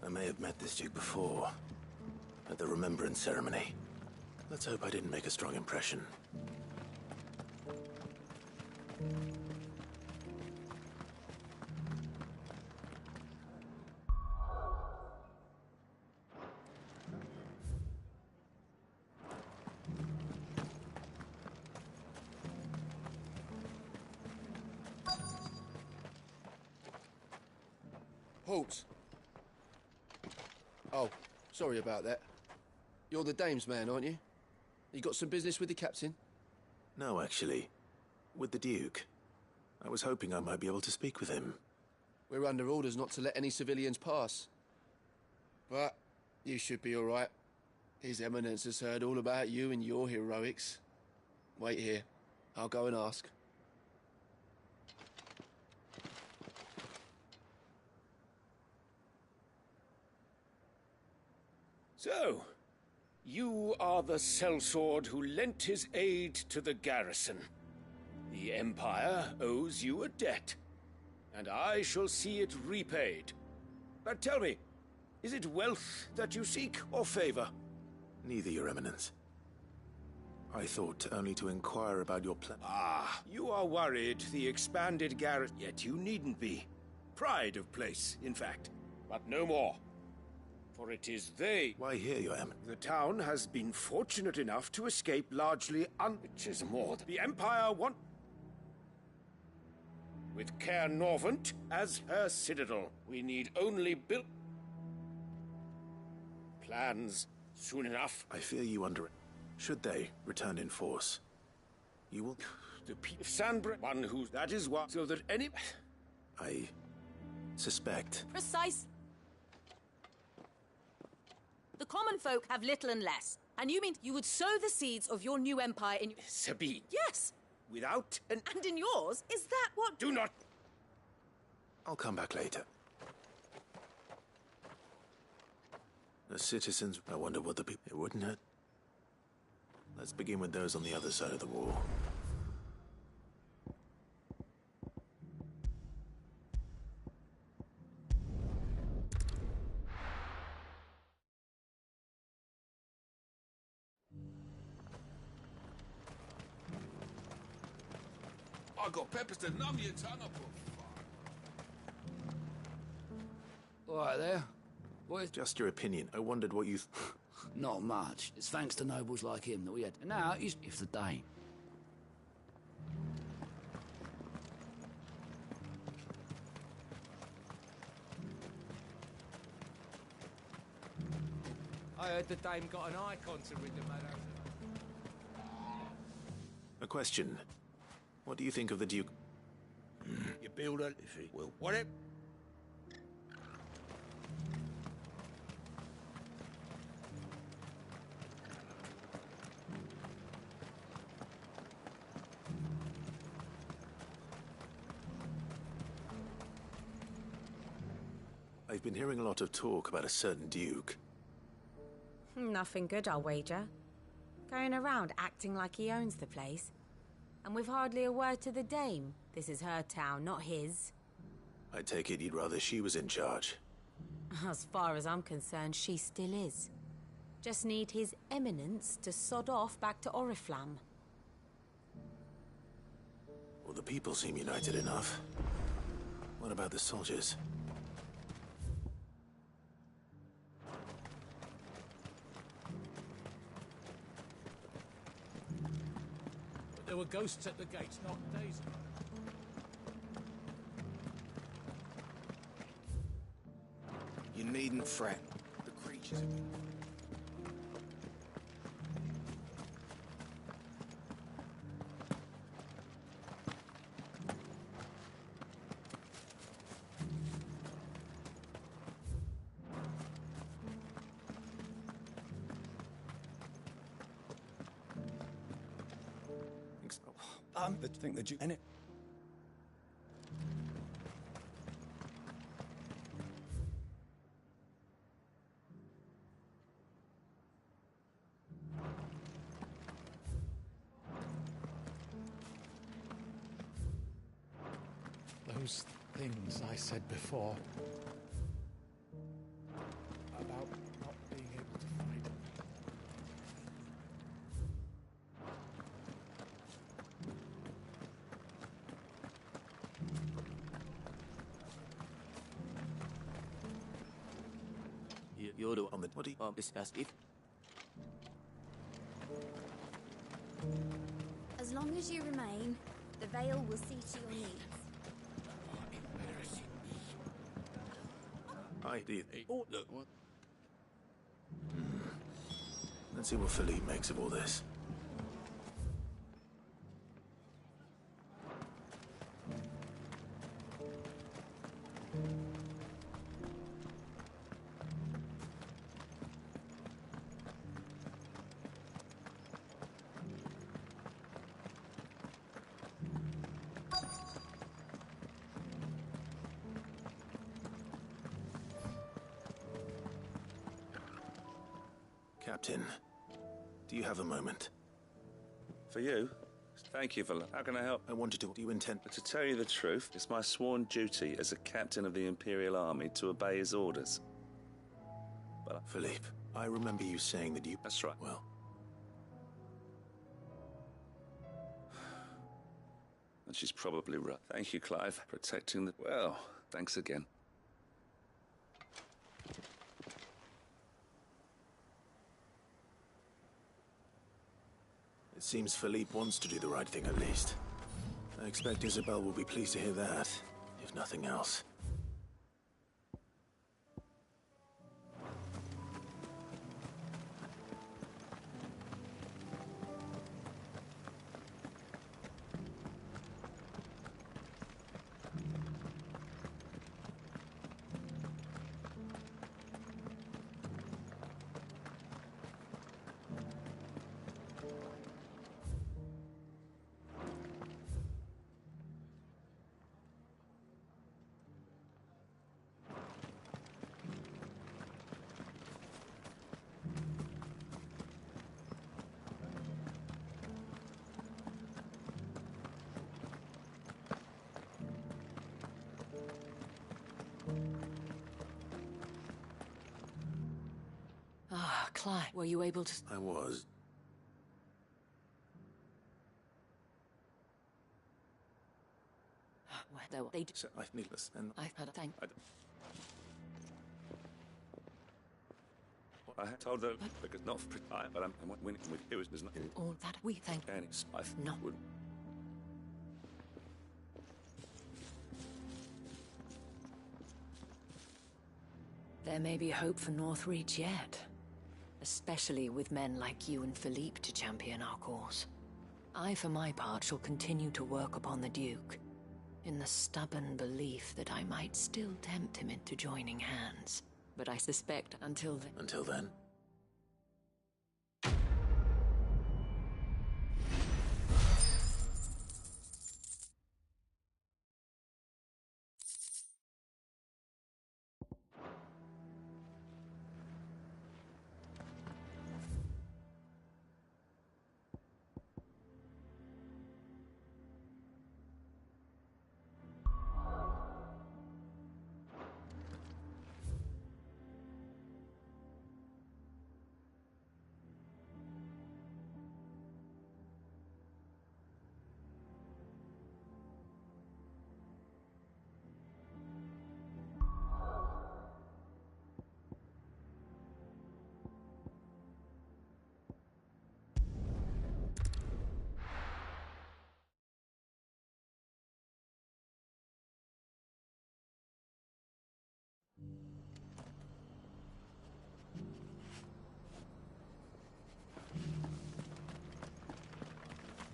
I may have met this Duke before, at the Remembrance Ceremony. Let's hope I didn't make a strong impression. Halt! Oh, sorry about that. You're the dame's man, aren't you? You got some business with the captain? No, actually. With the Duke. I was hoping I might be able to speak with him. We're under orders not to let any civilians pass. But you should be all right. His Eminence has heard all about you and your heroics. Wait here. I'll go and ask. So, you are the sellsword who lent his aid to the garrison. The Empire owes you a debt, and I shall see it repaid. But tell me, is it wealth that you seek, or favor? Neither, Your Eminence. I thought only to inquire about your plan. Ah, you are worried the expanded garrison, yet you needn't be. Pride of place, in fact, but no more. For it is they... Why here, Your Eminence? The town has been fortunate enough to escape largely which is more than... The Empire want... With Caer Norvent as her citadel, we need only build... Plans soon enough. I fear you under... Should they return in force, you will... The people of Sanbreque, one who... That is what... So that any... I suspect... Precise. The common folk have little and less. And you mean you would sow the seeds of your new empire in... Sabine. Yes. Without an... And in yours? Is that what... Do not... I'll come back later. The citizens... I wonder what the people... It wouldn't hurt. Let's begin with those on the other side of the wall. I got peppers to numb your tongue up. All right there. What is... Just your opinion. I wondered what you... Not much. It's thanks to nobles like him that we had. And now he's... If the Dane. I heard the dame got an icon to rid the man out. A question. What do you think of the Duke? You build a... If he will... What it... I've been hearing a lot of talk about a certain Duke. Nothing good, I'll wager. Going around acting like he owns the place. And with hardly a word to the dame. This is her town, not his. I take it you'd rather she was in charge. As far as I'm concerned, she still is. Just need his Eminence to sod off back to Oriflamme. Well, the people seem united enough. What about the soldiers? There were ghosts at the gates not days ago. You needn't fret. The creatures have been... I think the Duke... Those things I said before. You're the on the body discuss it. As long as you remain, the Veil will see to your needs. I did. Oh, look. Let's see what Philippe makes of all this. Captain, do you have a moment? For you? Thank you, Val. How can I help? I wanted to... Do you intend... To tell you the truth, it's my sworn duty as a captain of the Imperial Army to obey his orders. But... Philippe, I remember you saying that you... That's right. Well... And she's probably right. Thank you, Clive. Protecting the... Well, thanks again. It seems Philippe wants to do the right thing at least. I expect Isabel will be pleased to hear that, if nothing else. Clive, were you able to... I was. Well, they... So, I've needless, and... I've had a thank... I told her, because not for... But I'm winning with you, there's nothing... All that we thank... And it's... No. Wouldn't... There may be hope for Northreach yet. Especially with men like you and Philippe to champion our cause. I, for my part, shall continue to work upon the Duke, in the stubborn belief that I might still tempt him into joining hands. But I suspect until then... Until then?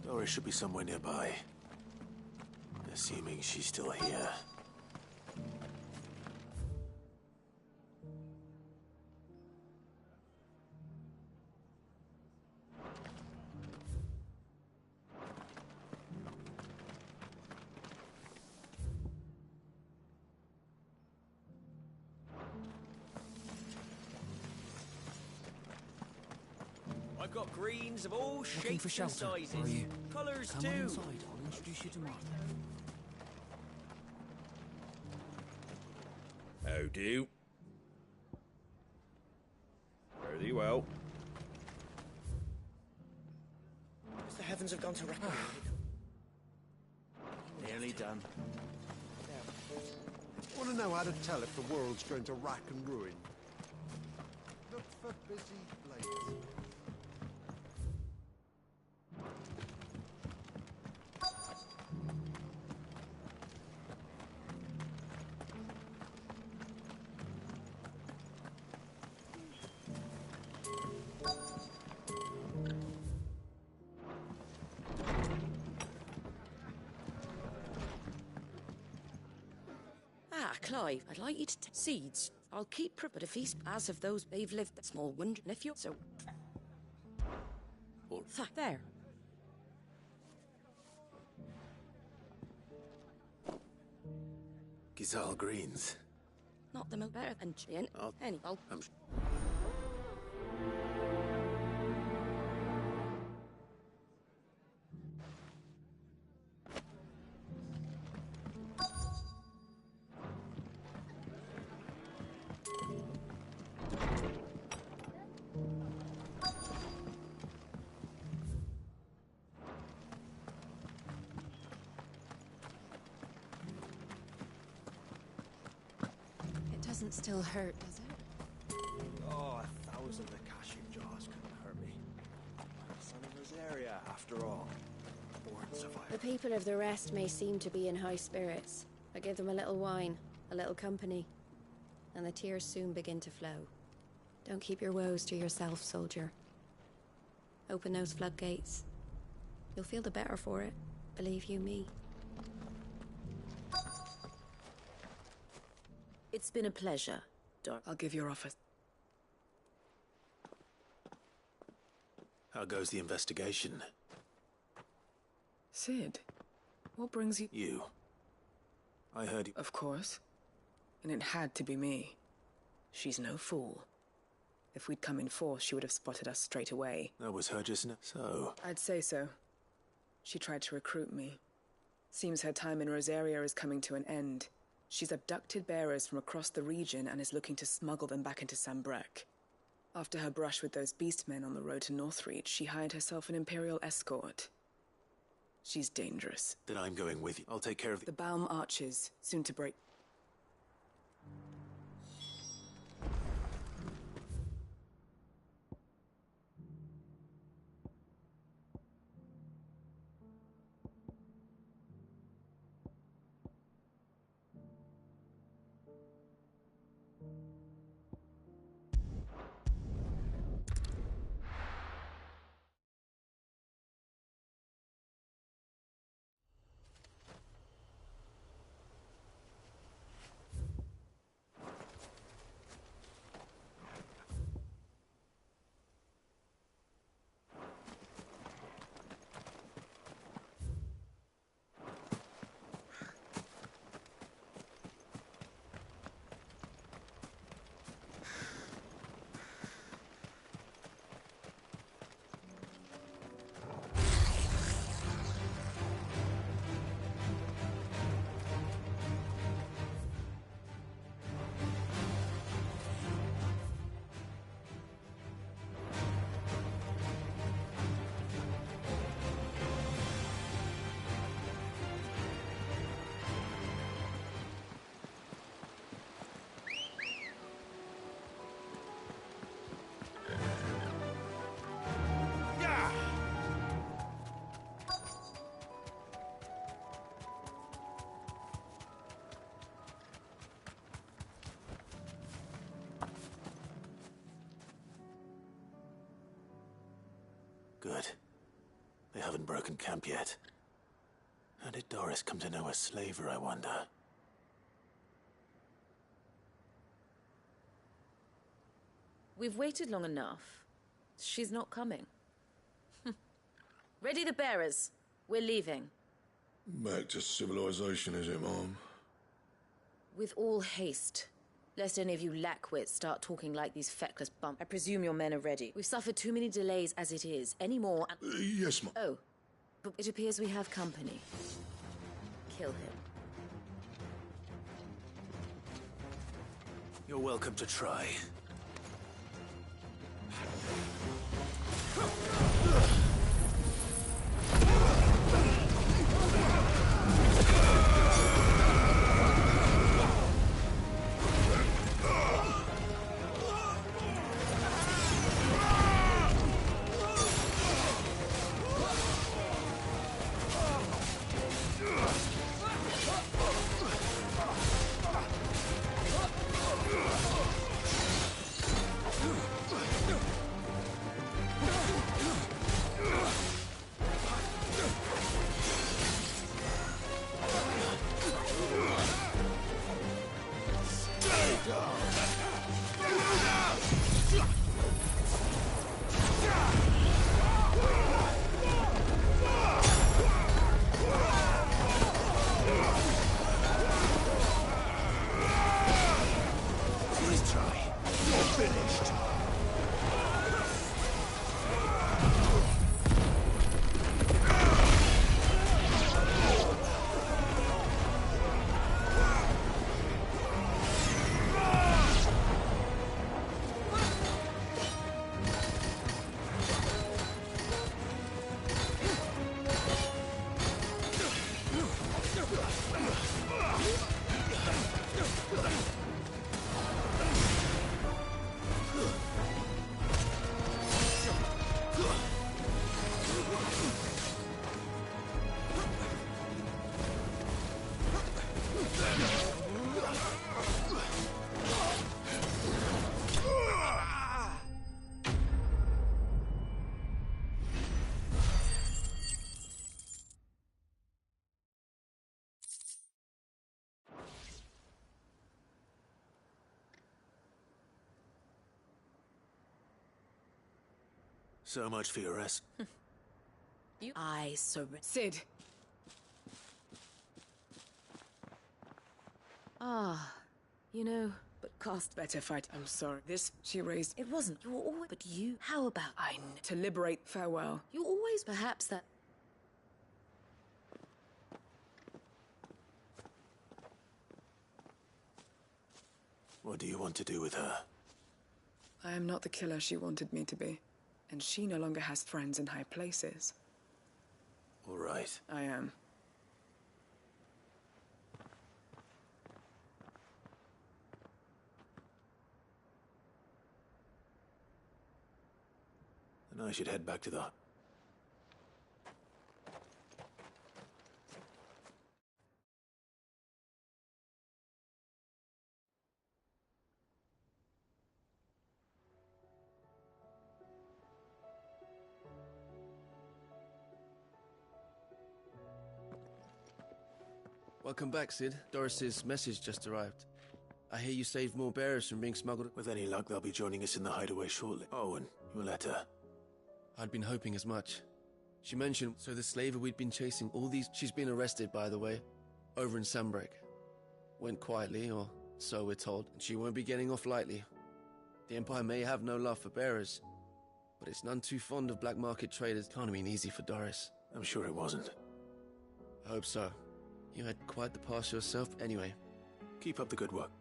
Doris should be somewhere nearby. Assuming she's still here. I've got greens of all Looking for shapes and shelter, sizes. are you? Colours Come too. on inside, I'll introduce you to Martha. How do? Fare thee well. The heavens have gone to rack. Nearly done. Want to know how to tell if the world's going to rack and ruin? Clive, I'd like you to take seeds. I'll keep but a feast as of those they've lived. Small wonder if you're so. There. Gizal Greens. Not the most better than gin. I'm Doesn't still hurt, does it? Oh, 1,000 Akashic jars couldn't hurt me. I'm the son of Rosaria, after all. Born survivor. The people of the rest may seem to be in high spirits. I give them a little wine, a little company, and the tears soon begin to flow. Don't keep your woes to yourself, soldier. Open those floodgates. You'll feel the better for it, believe you me. It's been a pleasure, Doc. I'll give your offer. How goes the investigation? Sid, what brings you... You. I heard you... Of course. And it had to be me. She's no fool. If we'd come in force, she would have spotted us straight away. That was her just now. So... I'd say so. She tried to recruit me. Seems her time in Rosaria is coming to an end. She's abducted bearers from across the region and is looking to smuggle them back into Sanbreque. After her brush with those beastmen on the road to Northreach, she hired herself an Imperial escort. She's dangerous. Then I'm going with you. I'll take care of the Baum Archers, soon to break. Good. They haven't broken camp yet. How did Doris come to know a slaver, I wonder? We've waited long enough. She's not coming. Ready the bearers. We're leaving. Back to civilization, is it, Mom? With all haste. Lest any of you lackwits start talking like these feckless bumps. I presume your men are ready. We've suffered too many delays as it is. Any more and... Yes, Mom. Oh, but it appears we have company. Kill him. You're welcome to try. So much for your rest. I surrender. Cid! Ah, you know, but cost. Better fight. I'm sorry. This she raised. It wasn't. You were always. But you. How about? To liberate. Farewell. You always. Perhaps that. What do you want to do with her? I am not the killer she wanted me to be. And she no longer has friends in high places. All right. I am. Then I should head back to the... Welcome back, Cid. Doris's message just arrived. I hear you saved more bearers from being smuggled. With any luck, they'll be joining us in the hideaway shortly. Oh, and your letter. I'd been hoping as much. She mentioned, so the slaver we'd been chasing all these... She's been arrested, by the way, over in Sanbreque. Went quietly, or so we're told, and she won't be getting off lightly. The Empire may have no love for bearers, but it's none too fond of black market traders. Can't have been easy for Doris. I'm sure it wasn't. I hope so. You had quite the pass yourself anyway. Keep up the good work.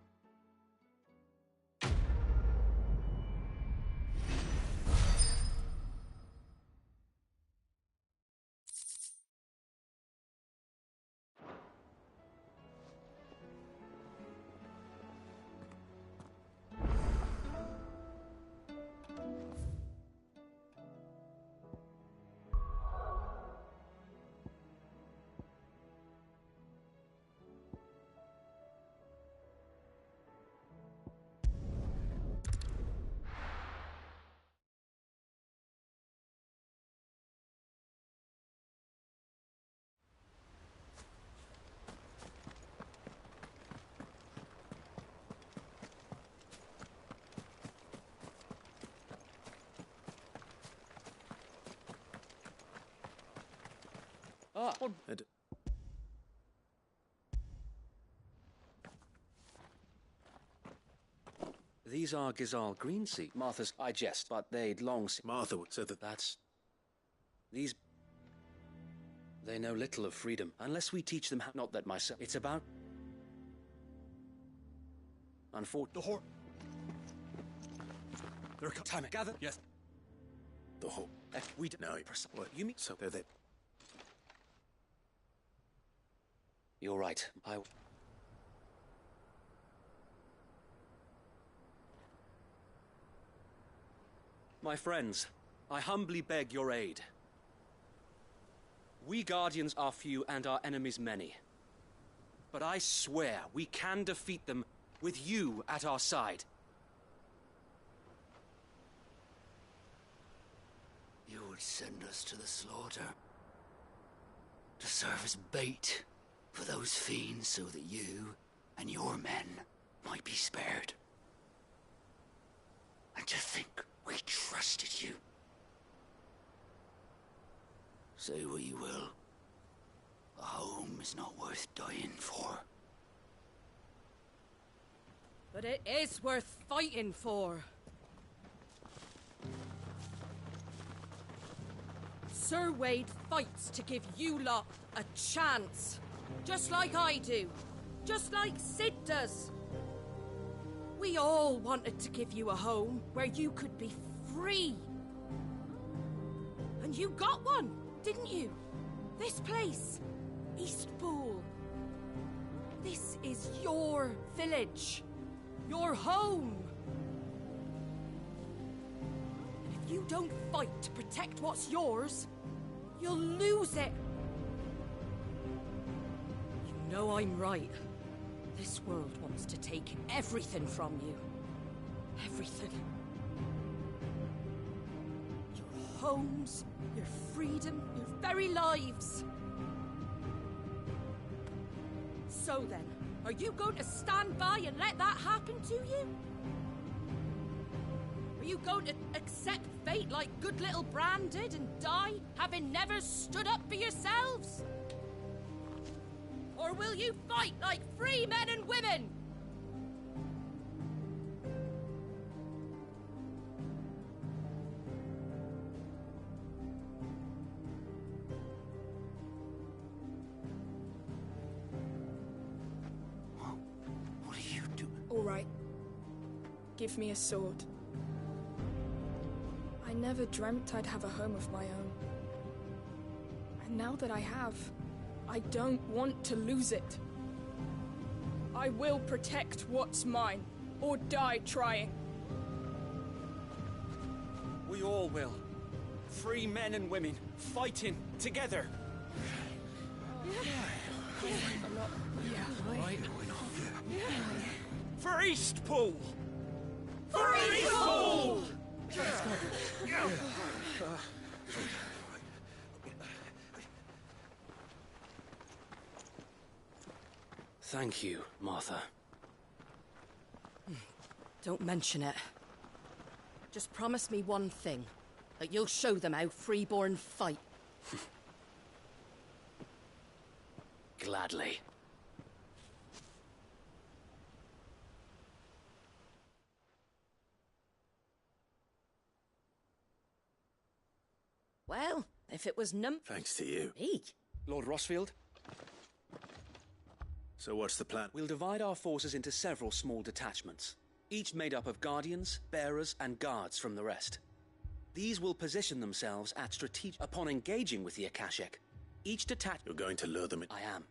These are Gizal green seed. Martha's, I jest, but they'd long seen. Martha said that... That's... These... They know little of freedom, unless we teach them how... Not that myself... It's about... Unfortunately... The whore... There are... Time, gather... Yes. The whole... We don't know. What? You mean... So they're there. You're right. My friends, I humbly beg your aid. We Guardians are few and our enemies many. But I swear we can defeat them with you at our side. You would send us to the slaughter. To serve as bait for those fiends so that you and your men might be spared. And to think we trusted you. Say what you will. A home is not worth dying for. But it is worth fighting for. Sir Wade fights to give you lot a chance. Just like I do. Just like Cid does. We all wanted to give you a home where you could be free. And you got one, didn't you? This place, Eastpool. This is your village. Your home. And if you don't fight to protect what's yours, you'll lose it. You know I'm right. This world wants to take everything from you. Everything. Your homes, your freedom, your very lives. So then, are you going to stand by and let that happen to you? Are you going to accept fate like good little Bran did and die, having never stood up for yourselves? Or will you fight like free men and women? What are you doing? All right. Give me a sword. I never dreamt I'd have a home of my own. And now that I have, I don't want to lose it. I will protect what's mine, or die trying. We all will. Free men and women, fighting together. I'm not... Yeah, Right. For Eastpool! For Eastpool! Thank you, Martha. Don't mention it. Just promise me one thing. That you'll show them how freeborn fight. Gladly. Well, if it was Thanks to you. Me? Lord Rossfield? So what's the plan? We'll divide our forces into several small detachments, each made up of guardians, bearers, and guards from the rest. These will position themselves at strategic... Upon engaging with the Akashic, each detachment... You're going to lure them in? I am.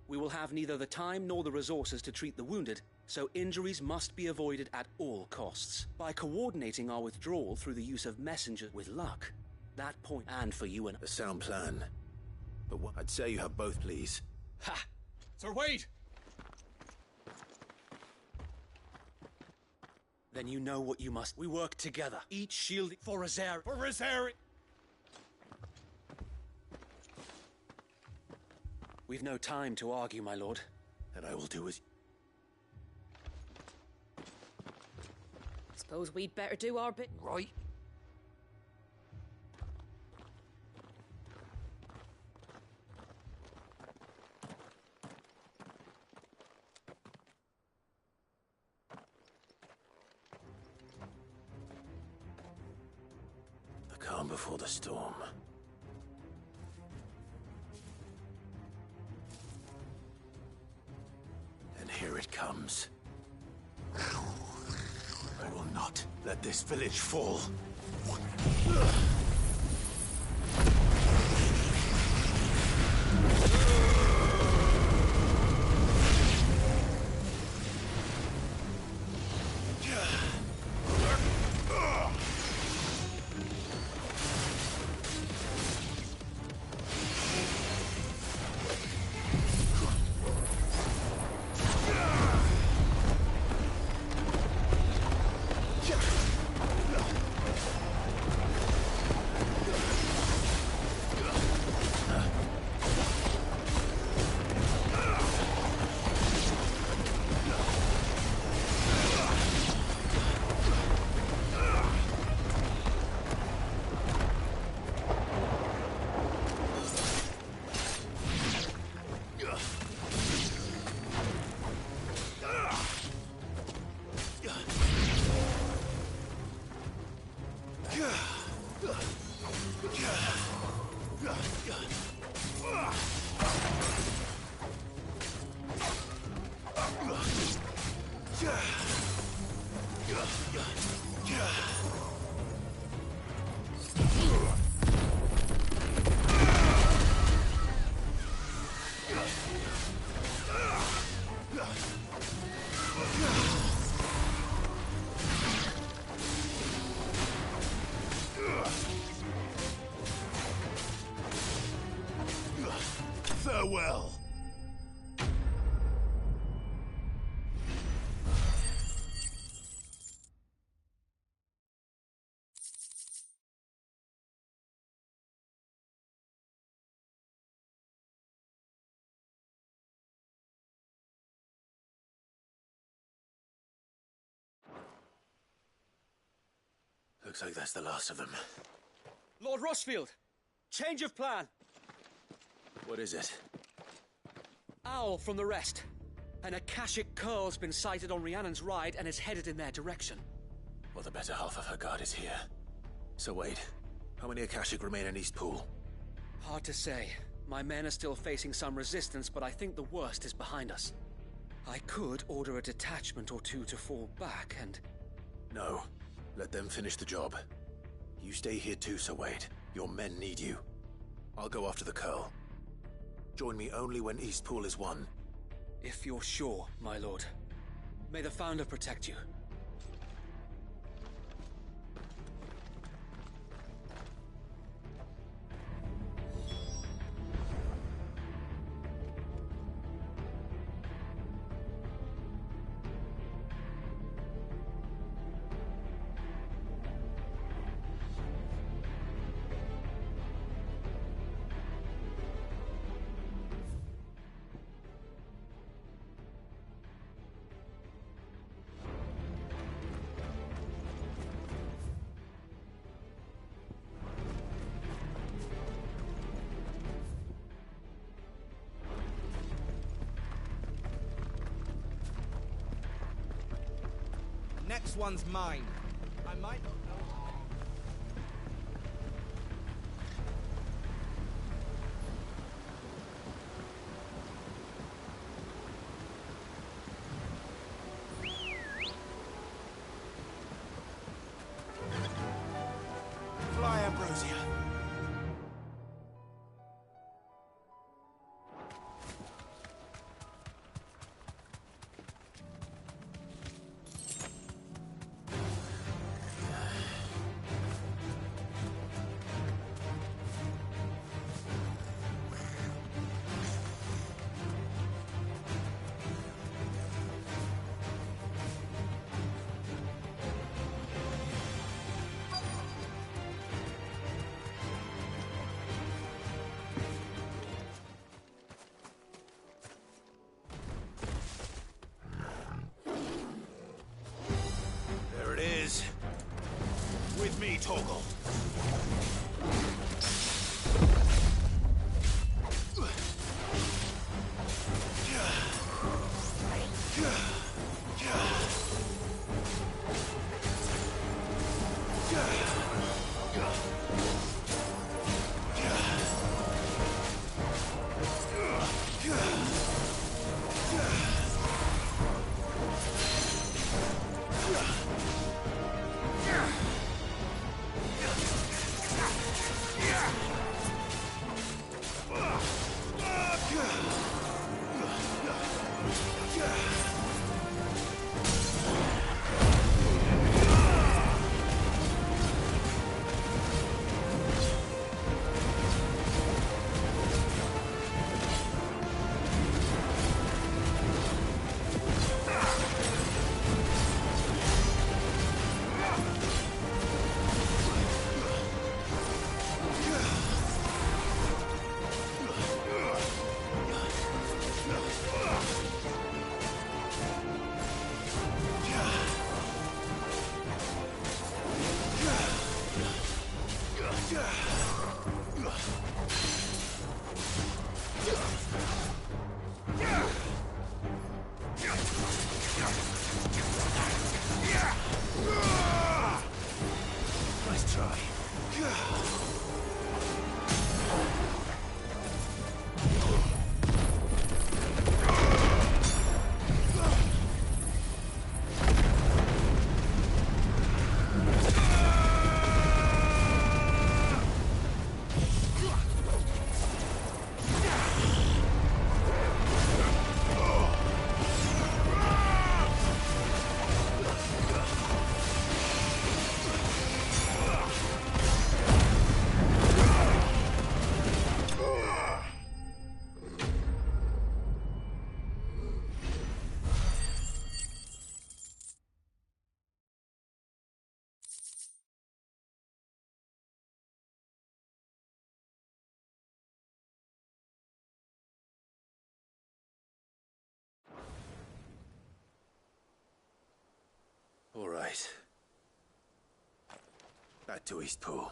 We will have neither the time nor the resources to treat the wounded, so injuries must be avoided at all costs. By coordinating our withdrawal through the use of messengers with luck, that point... And for you and... A sound plan. But what... I'd say you have both, please. Ha! Sir Wade! Then you know what you must... We work together, each shielding... For Rosaria! For Rosaria! We've no time to argue, my lord. And I will do as... Suppose we'd better do our bit. Right. The calm before the storm. And here it comes. I will not let this village fall. Farewell. Looks like that's the last of them. Lord Rochefield! Change of plan! What is it? Owl from the rest. An Akashic Curl's been sighted on Rhiannon's ride and is headed in their direction. Well, the better half of her guard is here. So wait, how many Akashic remain in Eastpool? Hard to say. My men are still facing some resistance, but I think the worst is behind us. I could order a detachment or two to fall back and... No. Let them finish the job. You stay here too, Sir Wade. Your men need you. I'll go after the Curl. Join me only when Eastpool is won. If you're sure, my lord. May the Founder protect you. Next one's mine. I might not know. Fly, Ambrosia. With me, Torgal. Nice try. All right. Back to Eastpool.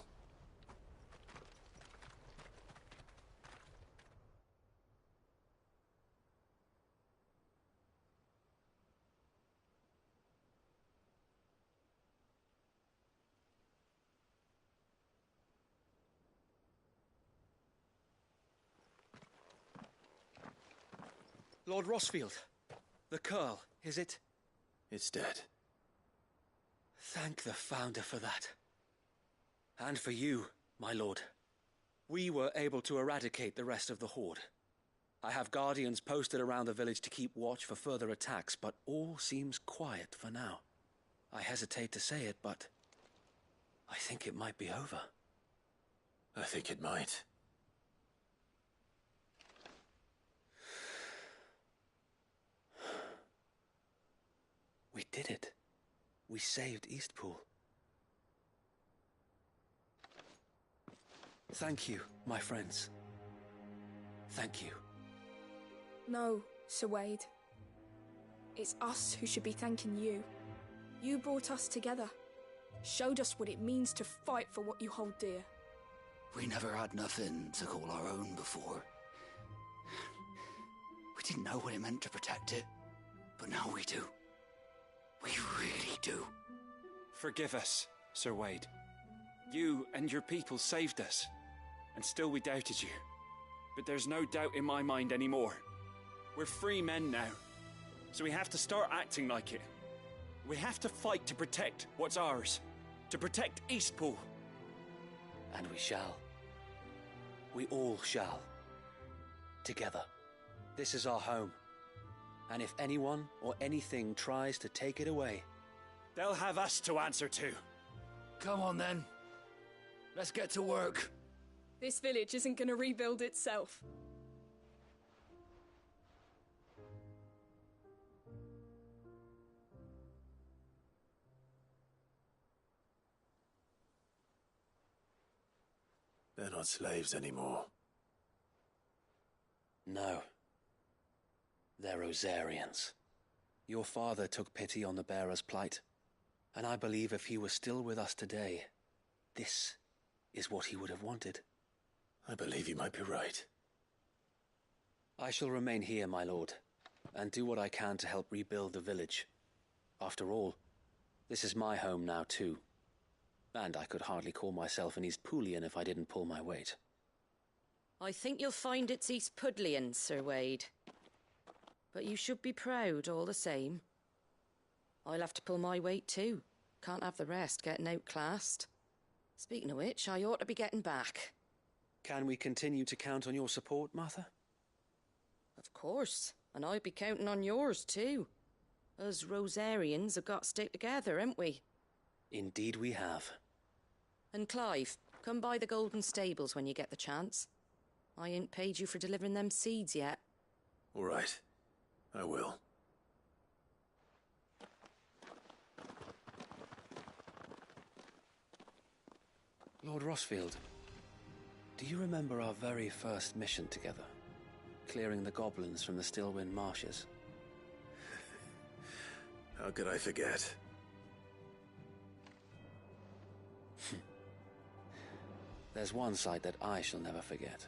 Lord Rosfield, the Curl, is it? It's dead. Thank the Founder for that. And for you, my lord. We were able to eradicate the rest of the Horde. I have guardians posted around the village to keep watch for further attacks, but all seems quiet for now. I hesitate to say it, but I think it might be over. I think it might. We did it. We saved Eastpool. Thank you, my friends. Thank you. No, Sir Wade. It's us who should be thanking you. You brought us together. Showed us what it means to fight for what you hold dear. We never had nothing to call our own before. We didn't know what it meant to protect it, but now we do. We really do. Forgive us, Sir Wade. You and your people saved us, and still we doubted you. But there's no doubt in my mind anymore. We're free men now, so we have to start acting like it. We have to fight to protect what's ours, to protect Eastpool. And we shall. We all shall. Together. This is our home. And if anyone or anything tries to take it away, they'll have us to answer to. Come on then. Let's get to work. This village isn't going to rebuild itself. They're not slaves anymore. No. They're Rosarians. Your father took pity on the bearer's plight, and I believe if he were still with us today, this is what he would have wanted. I believe you might be right. I shall remain here, my lord, and do what I can to help rebuild the village. After all, this is my home now too, and I could hardly call myself an Eastpoolian if I didn't pull my weight. I think you'll find it's Eastpudlian, Sir Wade. But you should be proud all the same. I'll have to pull my weight too. Can't have the rest getting outclassed. Speaking of which, I ought to be getting back. Can we continue to count on your support, Martha? Of course, and I'll be counting on yours too. Us Rosarians have got to stick together, haven't we? Indeed we have. And Clive, come by the Golden Stables when you get the chance. I ain't paid you for delivering them seeds yet. All right. I will. Lord Rosfield, do you remember our very first mission together? Clearing the goblins from the Stillwind Marshes? How could I forget? There's one sight that I shall never forget.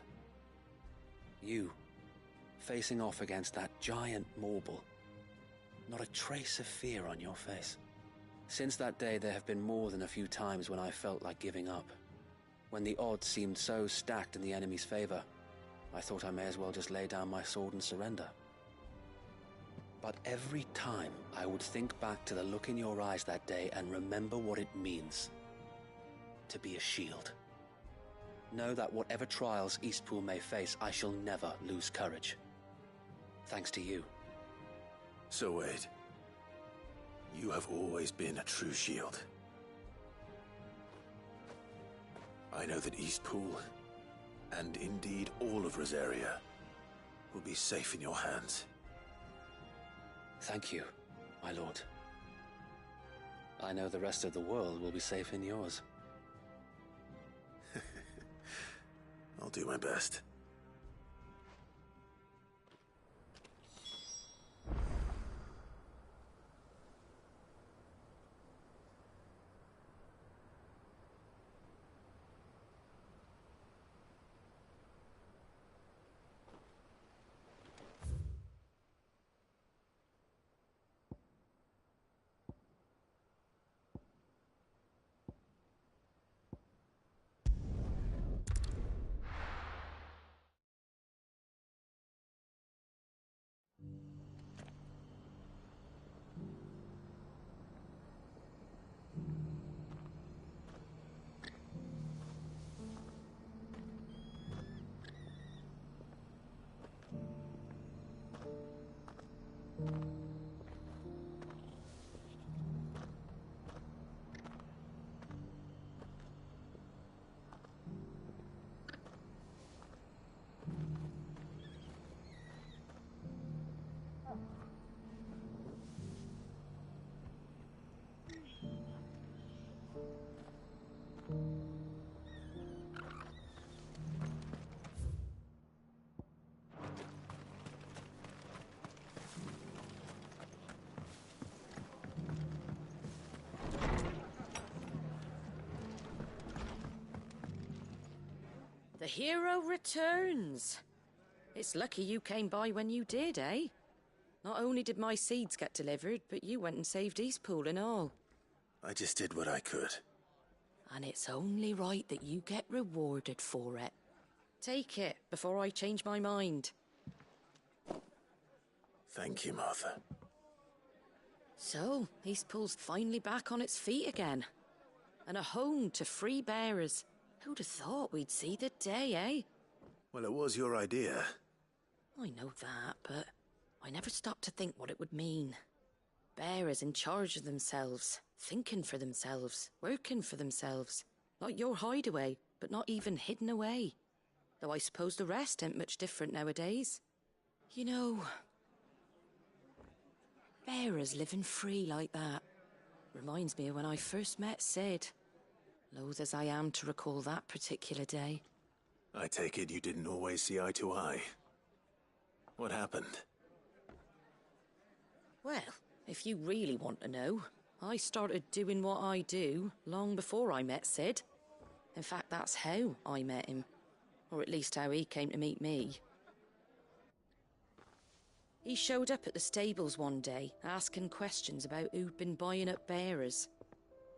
You, facing off against that giant Morble. Not a trace of fear on your face. Since that day, there have been more than a few times when I felt like giving up. When the odds seemed so stacked in the enemy's favor, I thought I may as well just lay down my sword and surrender. But every time I would think back to the look in your eyes that day and remember what it means to be a shield. Know that whatever trials Eastpool may face, I shall never lose courage. Thanks to you. So Wade, you have always been a true shield. I know that Eastpool, and indeed all of Rosaria, will be safe in your hands. Thank you, my lord. I know the rest of the world will be safe in yours. I'll do my best. The hero returns. It's lucky you came by when you did, eh? Not only did my seeds get delivered, but you went and saved Eastpool and all. I just did what I could. And it's only right that you get rewarded for it. Take it before I change my mind. Thank you, Martha. So, Eastpool's finally back on its feet again. And a home to free bearers. Who'd have thought we'd see the day, eh? Well, it was your idea. I know that, but I never stopped to think what it would mean. Bearers in charge of themselves, thinking for themselves, working for themselves. Like your hideaway, but not even hidden away. Though I suppose the rest ain't much different nowadays. You know, bearers living free like that reminds me of when I first met Sid. Loath as I am to recall that particular day. I take it you didn't always see eye to eye. What happened? Well, if you really want to know, I started doing what I do long before I met Sid. In fact, that's how I met him. Or at least how he came to meet me. He showed up at the stables one day, asking questions about who'd been buying up bearers.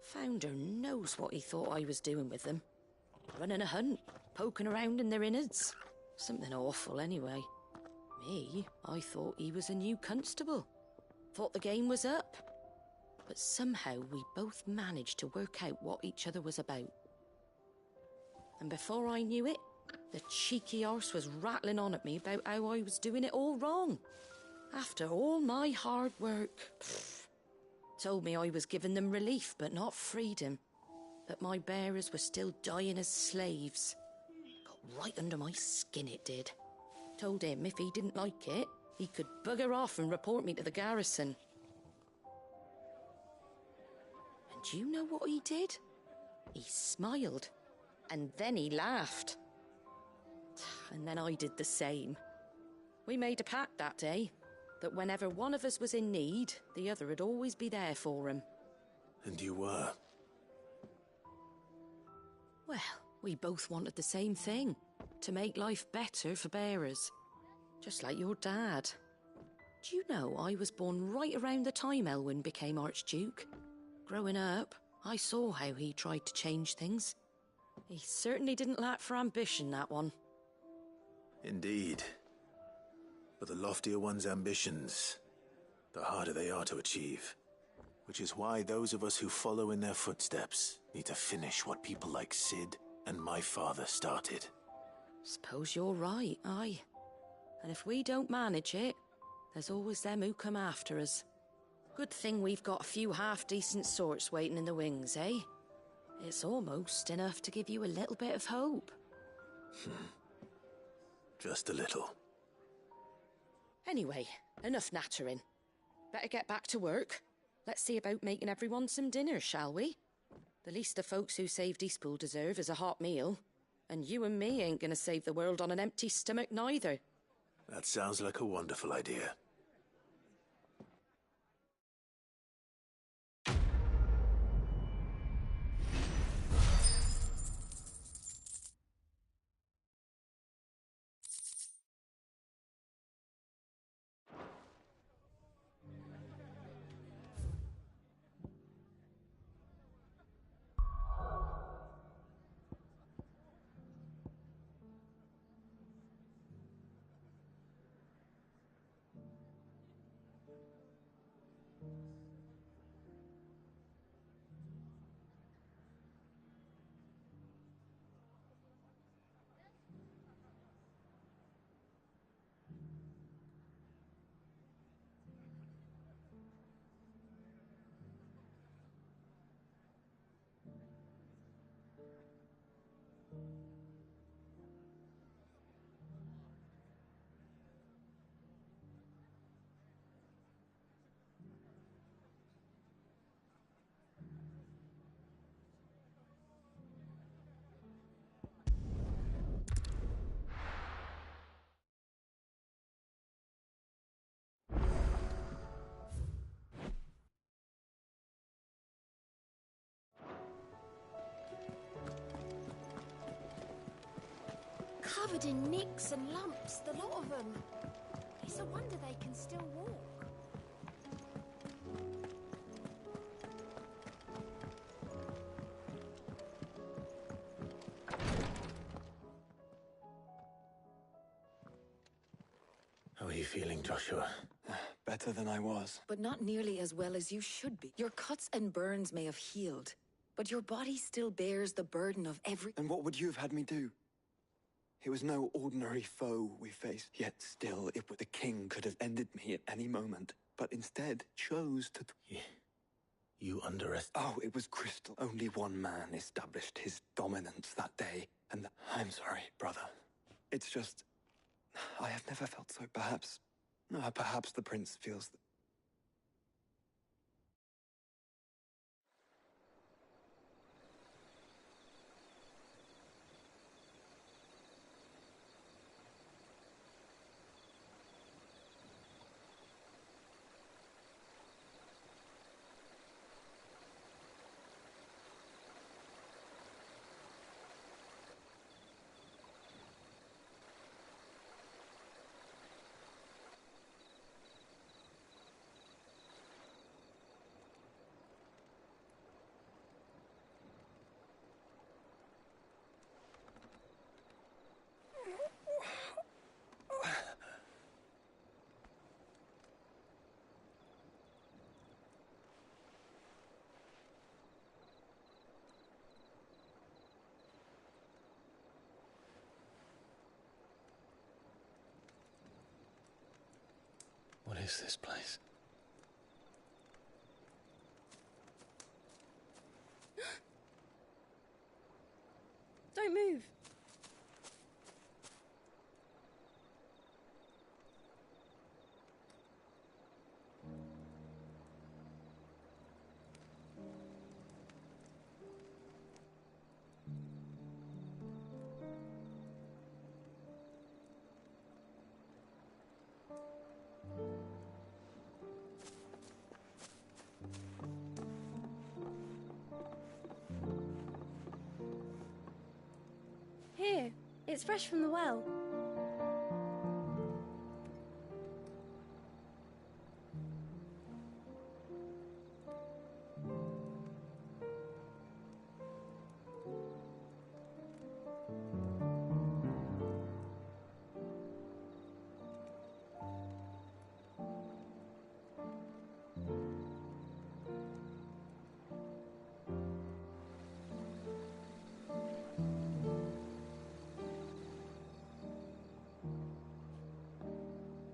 Founder knows what he thought I was doing with them. Running a hunt, poking around in their innards. Something awful anyway. Me, I thought he was a new constable. Thought the game was up. But somehow we both managed to work out what each other was about. And before I knew it, the cheeky arse was rattling on at me about how I was doing it all wrong. After all my hard work. Told me I was giving them relief, but not freedom. That my bearers were still dying as slaves. Got right under my skin, it did. Told him if he didn't like it, he could bugger off and report me to the garrison. And do you know what he did? He smiled. And then he laughed. And then I did the same. We made a pact that day, that whenever one of us was in need, the other would always be there for him. And you were? Well, we both wanted the same thing. To make life better for bearers. Just like your dad. Do you know I was born right around the time Elwyn became Archduke? Growing up, I saw how he tried to change things. He certainly didn't lack for ambition, that one. Indeed. But the loftier one's ambitions, the harder they are to achieve. Which is why those of us who follow in their footsteps need to finish what people like Sid and my father started. Suppose you're right, aye. And if we don't manage it, there's always them who come after us. Good thing we've got a few half-decent sorts waiting in the wings, eh? It's almost enough to give you a little bit of hope. Just a little. Anyway, enough nattering. Better get back to work. Let's see about making everyone some dinner, shall we? The least the folks who saved Eastpool deserve is a hot meal. And you and me ain't gonna save the world on an empty stomach neither. That sounds like a wonderful idea. covered in nicks and lumps, the lot of them. It's a wonder they can still walk. How are you feeling, Joshua? Better than I was. But not nearly as well as you should be. Your cuts and burns may have healed, but your body still bears the burden of every... And what would you have had me do? It was no ordinary foe we faced, yet still the king could have ended me at any moment, but instead chose to... You underestimate... Oh, it was crystal. Only one man established his dominance that day, and I'm sorry, brother. It's just... I have never felt so. Perhaps the prince feels that... What is this place? Don't move. Here, it's fresh from the well.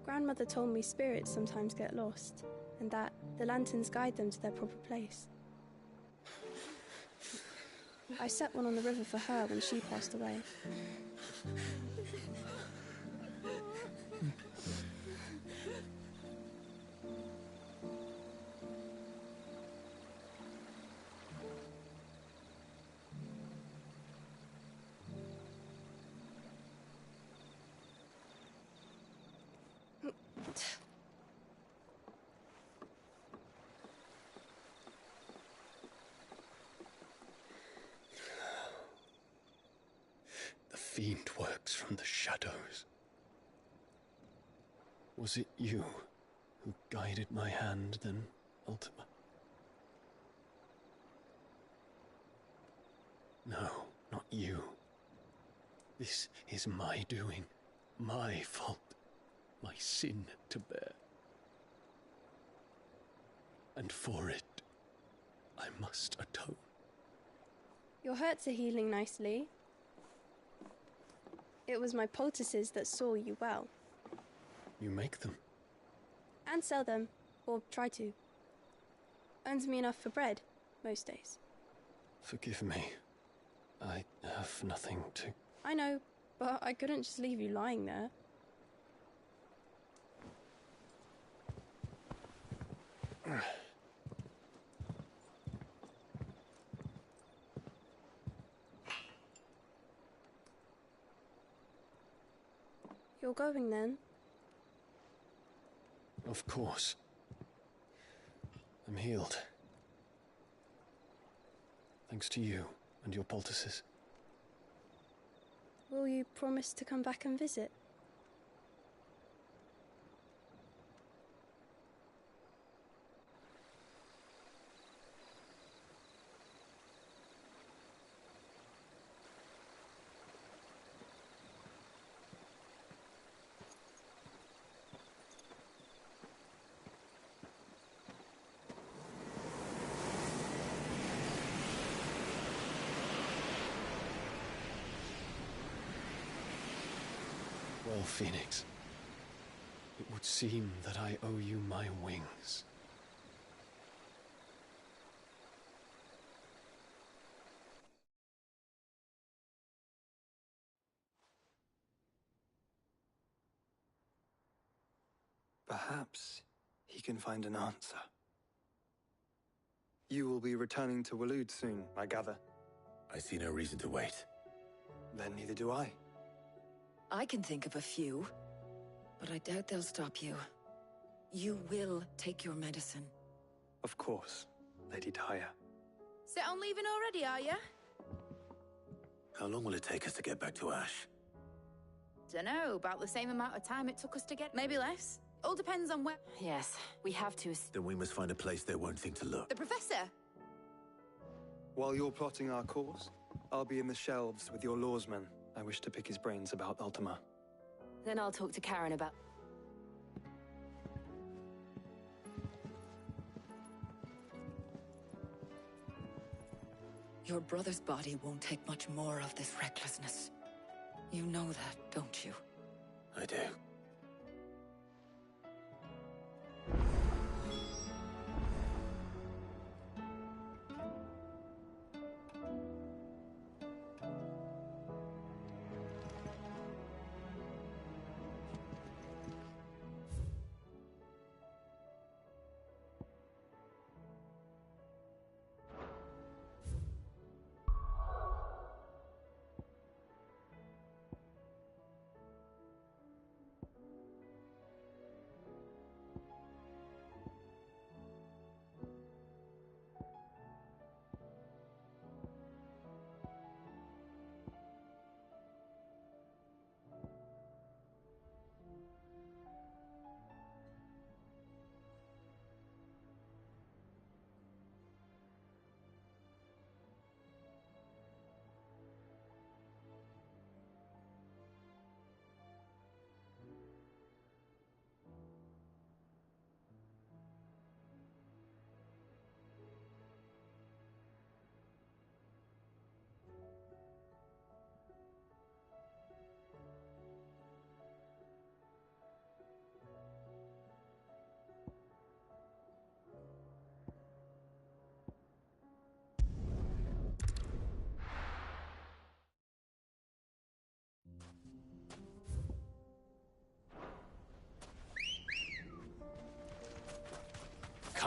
Grandmother told me spirits sometimes get lost, and that the lanterns guide them to their proper place. I set one on the river for her when she passed away. The fiend works from the shadows. Was it you who guided my hand then, Ultima? No, not you. This is my doing, my fault, my sin to bear. And for it, I must atone. Your hurts are healing nicely. It was my poultices that saw you well. You make them? And sell them, or try to. Earns me enough for bread, most days. Forgive me. I have nothing to... I know, but I couldn't just leave you lying there. You're going then? Of course. I'm healed. Thanks to you and your poultices. Will you promise to come back and visit? Well, Phoenix, it would seem that I owe you my wings. Perhaps he can find an answer. You will be returning to Waloed soon, I gather. I see no reason to wait. Then neither do I. I can think of a few, but I doubt they'll stop you. You will take your medicine. Of course, Lady Daya. Set on leaving already, are you? How long will it take us to get back to Ash? Dunno, about the same amount of time it took us to get, maybe less. All depends on where. Yes, we have to. Then we must find a place they won't think to look. The Professor! While you're plotting our course, I'll be in the shelves with your lawsman. I wish to pick his brains about Ultima. Then I'll talk to Karen about... Your brother's body won't take much more of this recklessness. You know that, don't you? I do.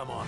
Come on.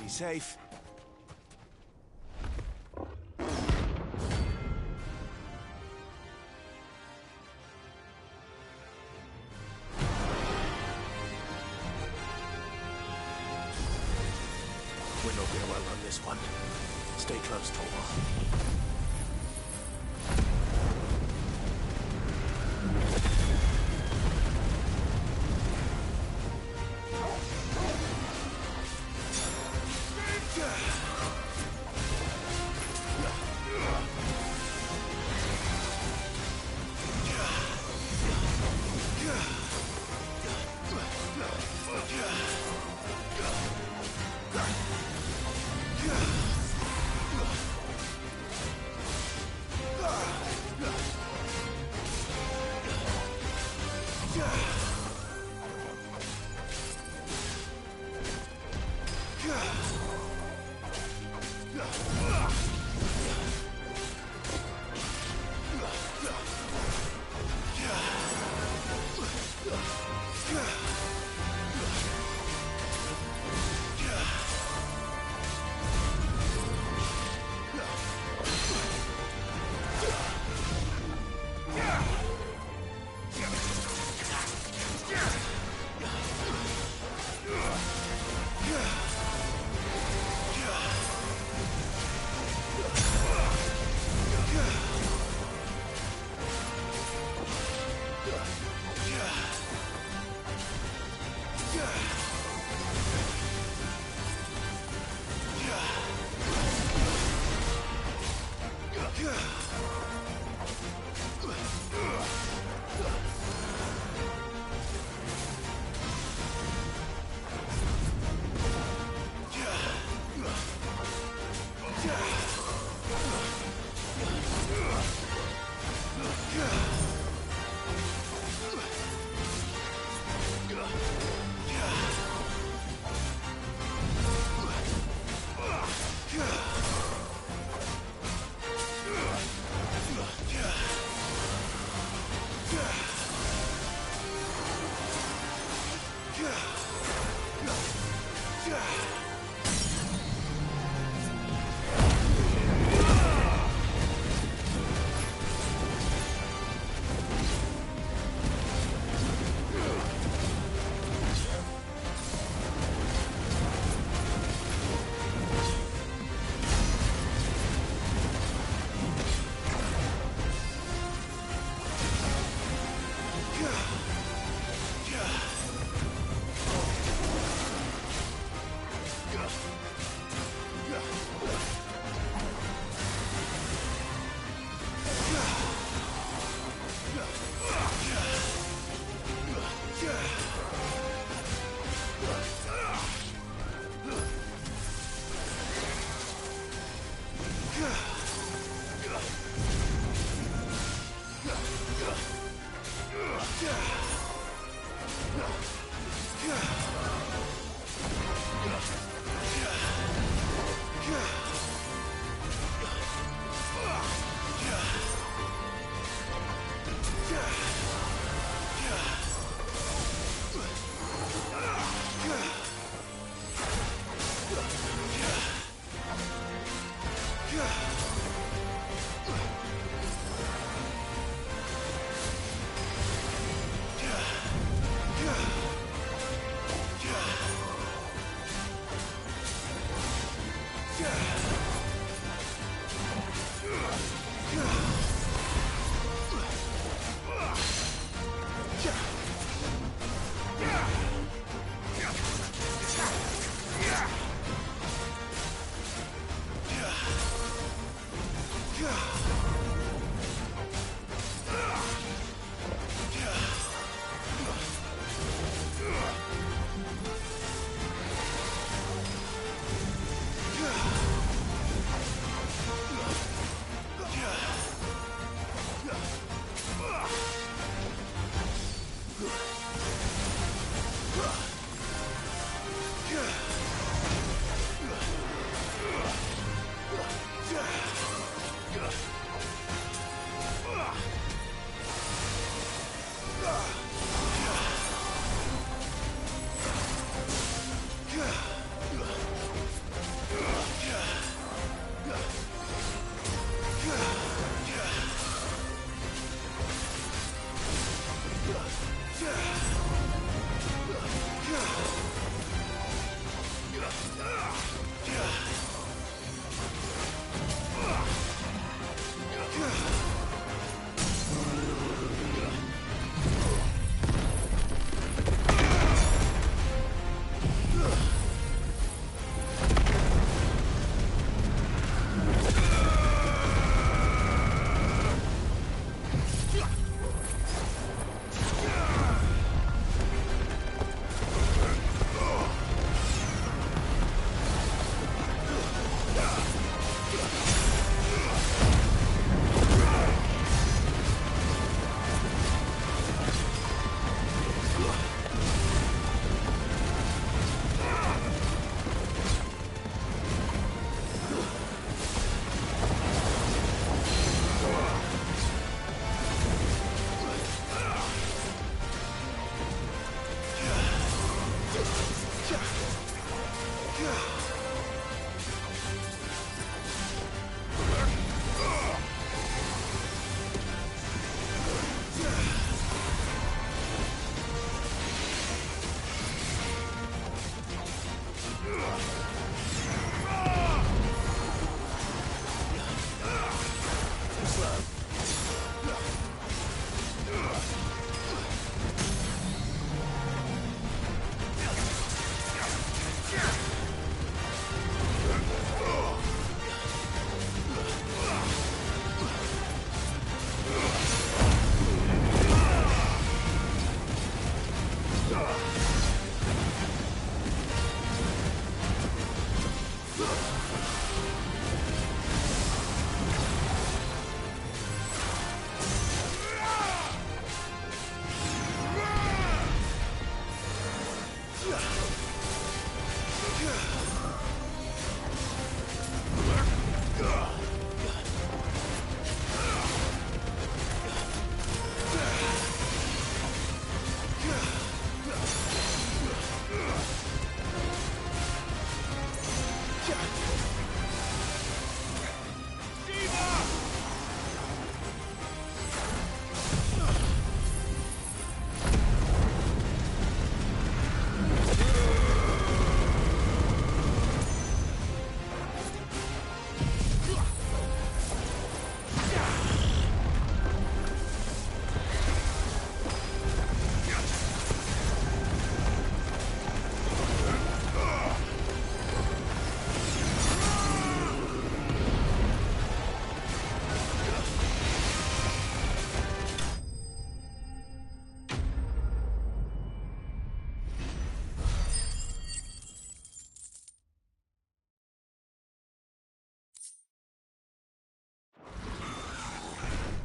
Be safe. We're not going to outrun this one. Stay close, Torvald.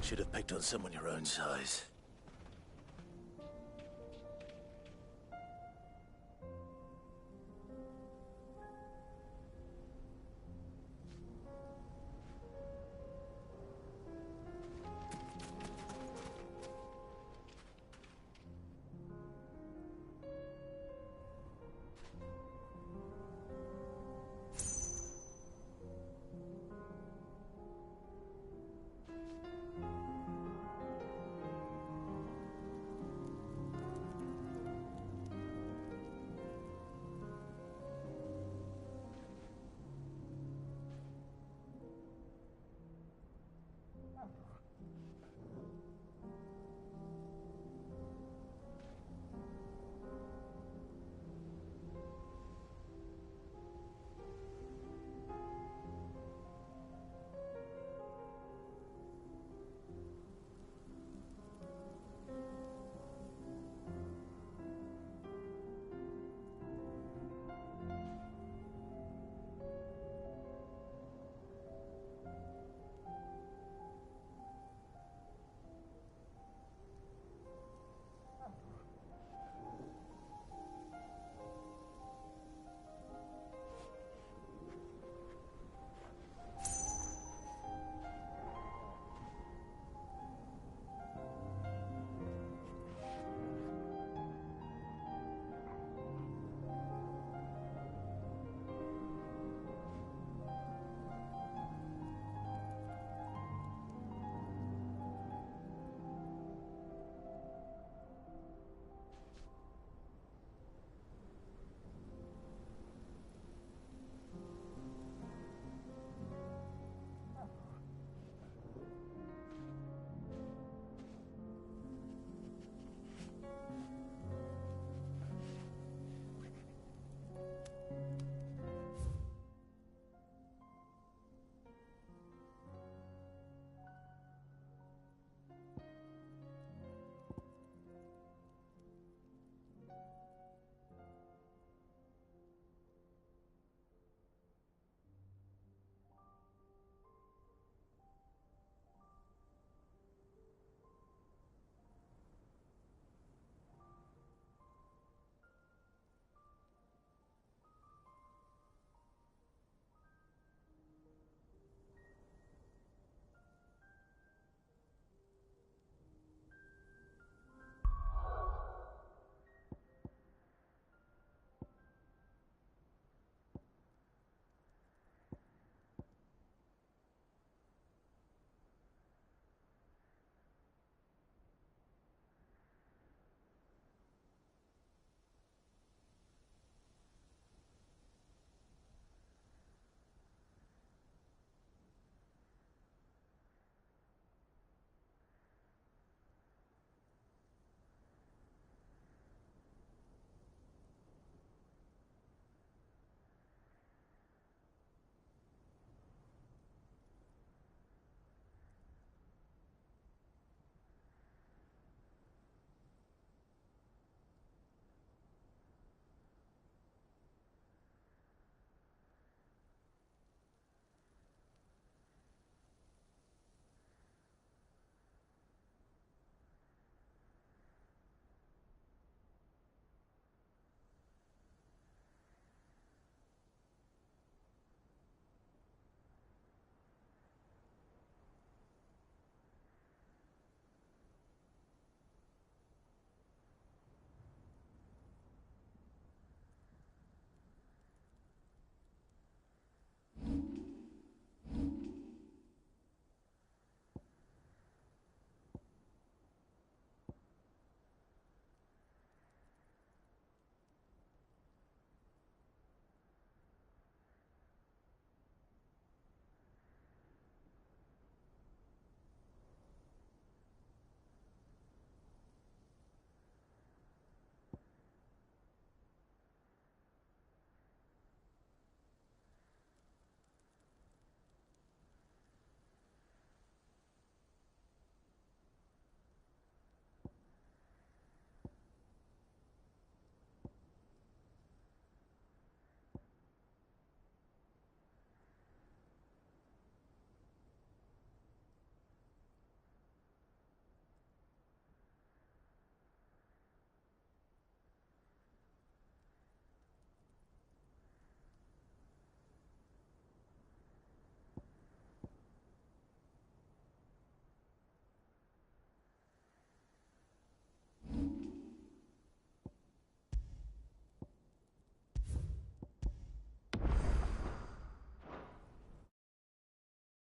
Should have picked on someone your own size.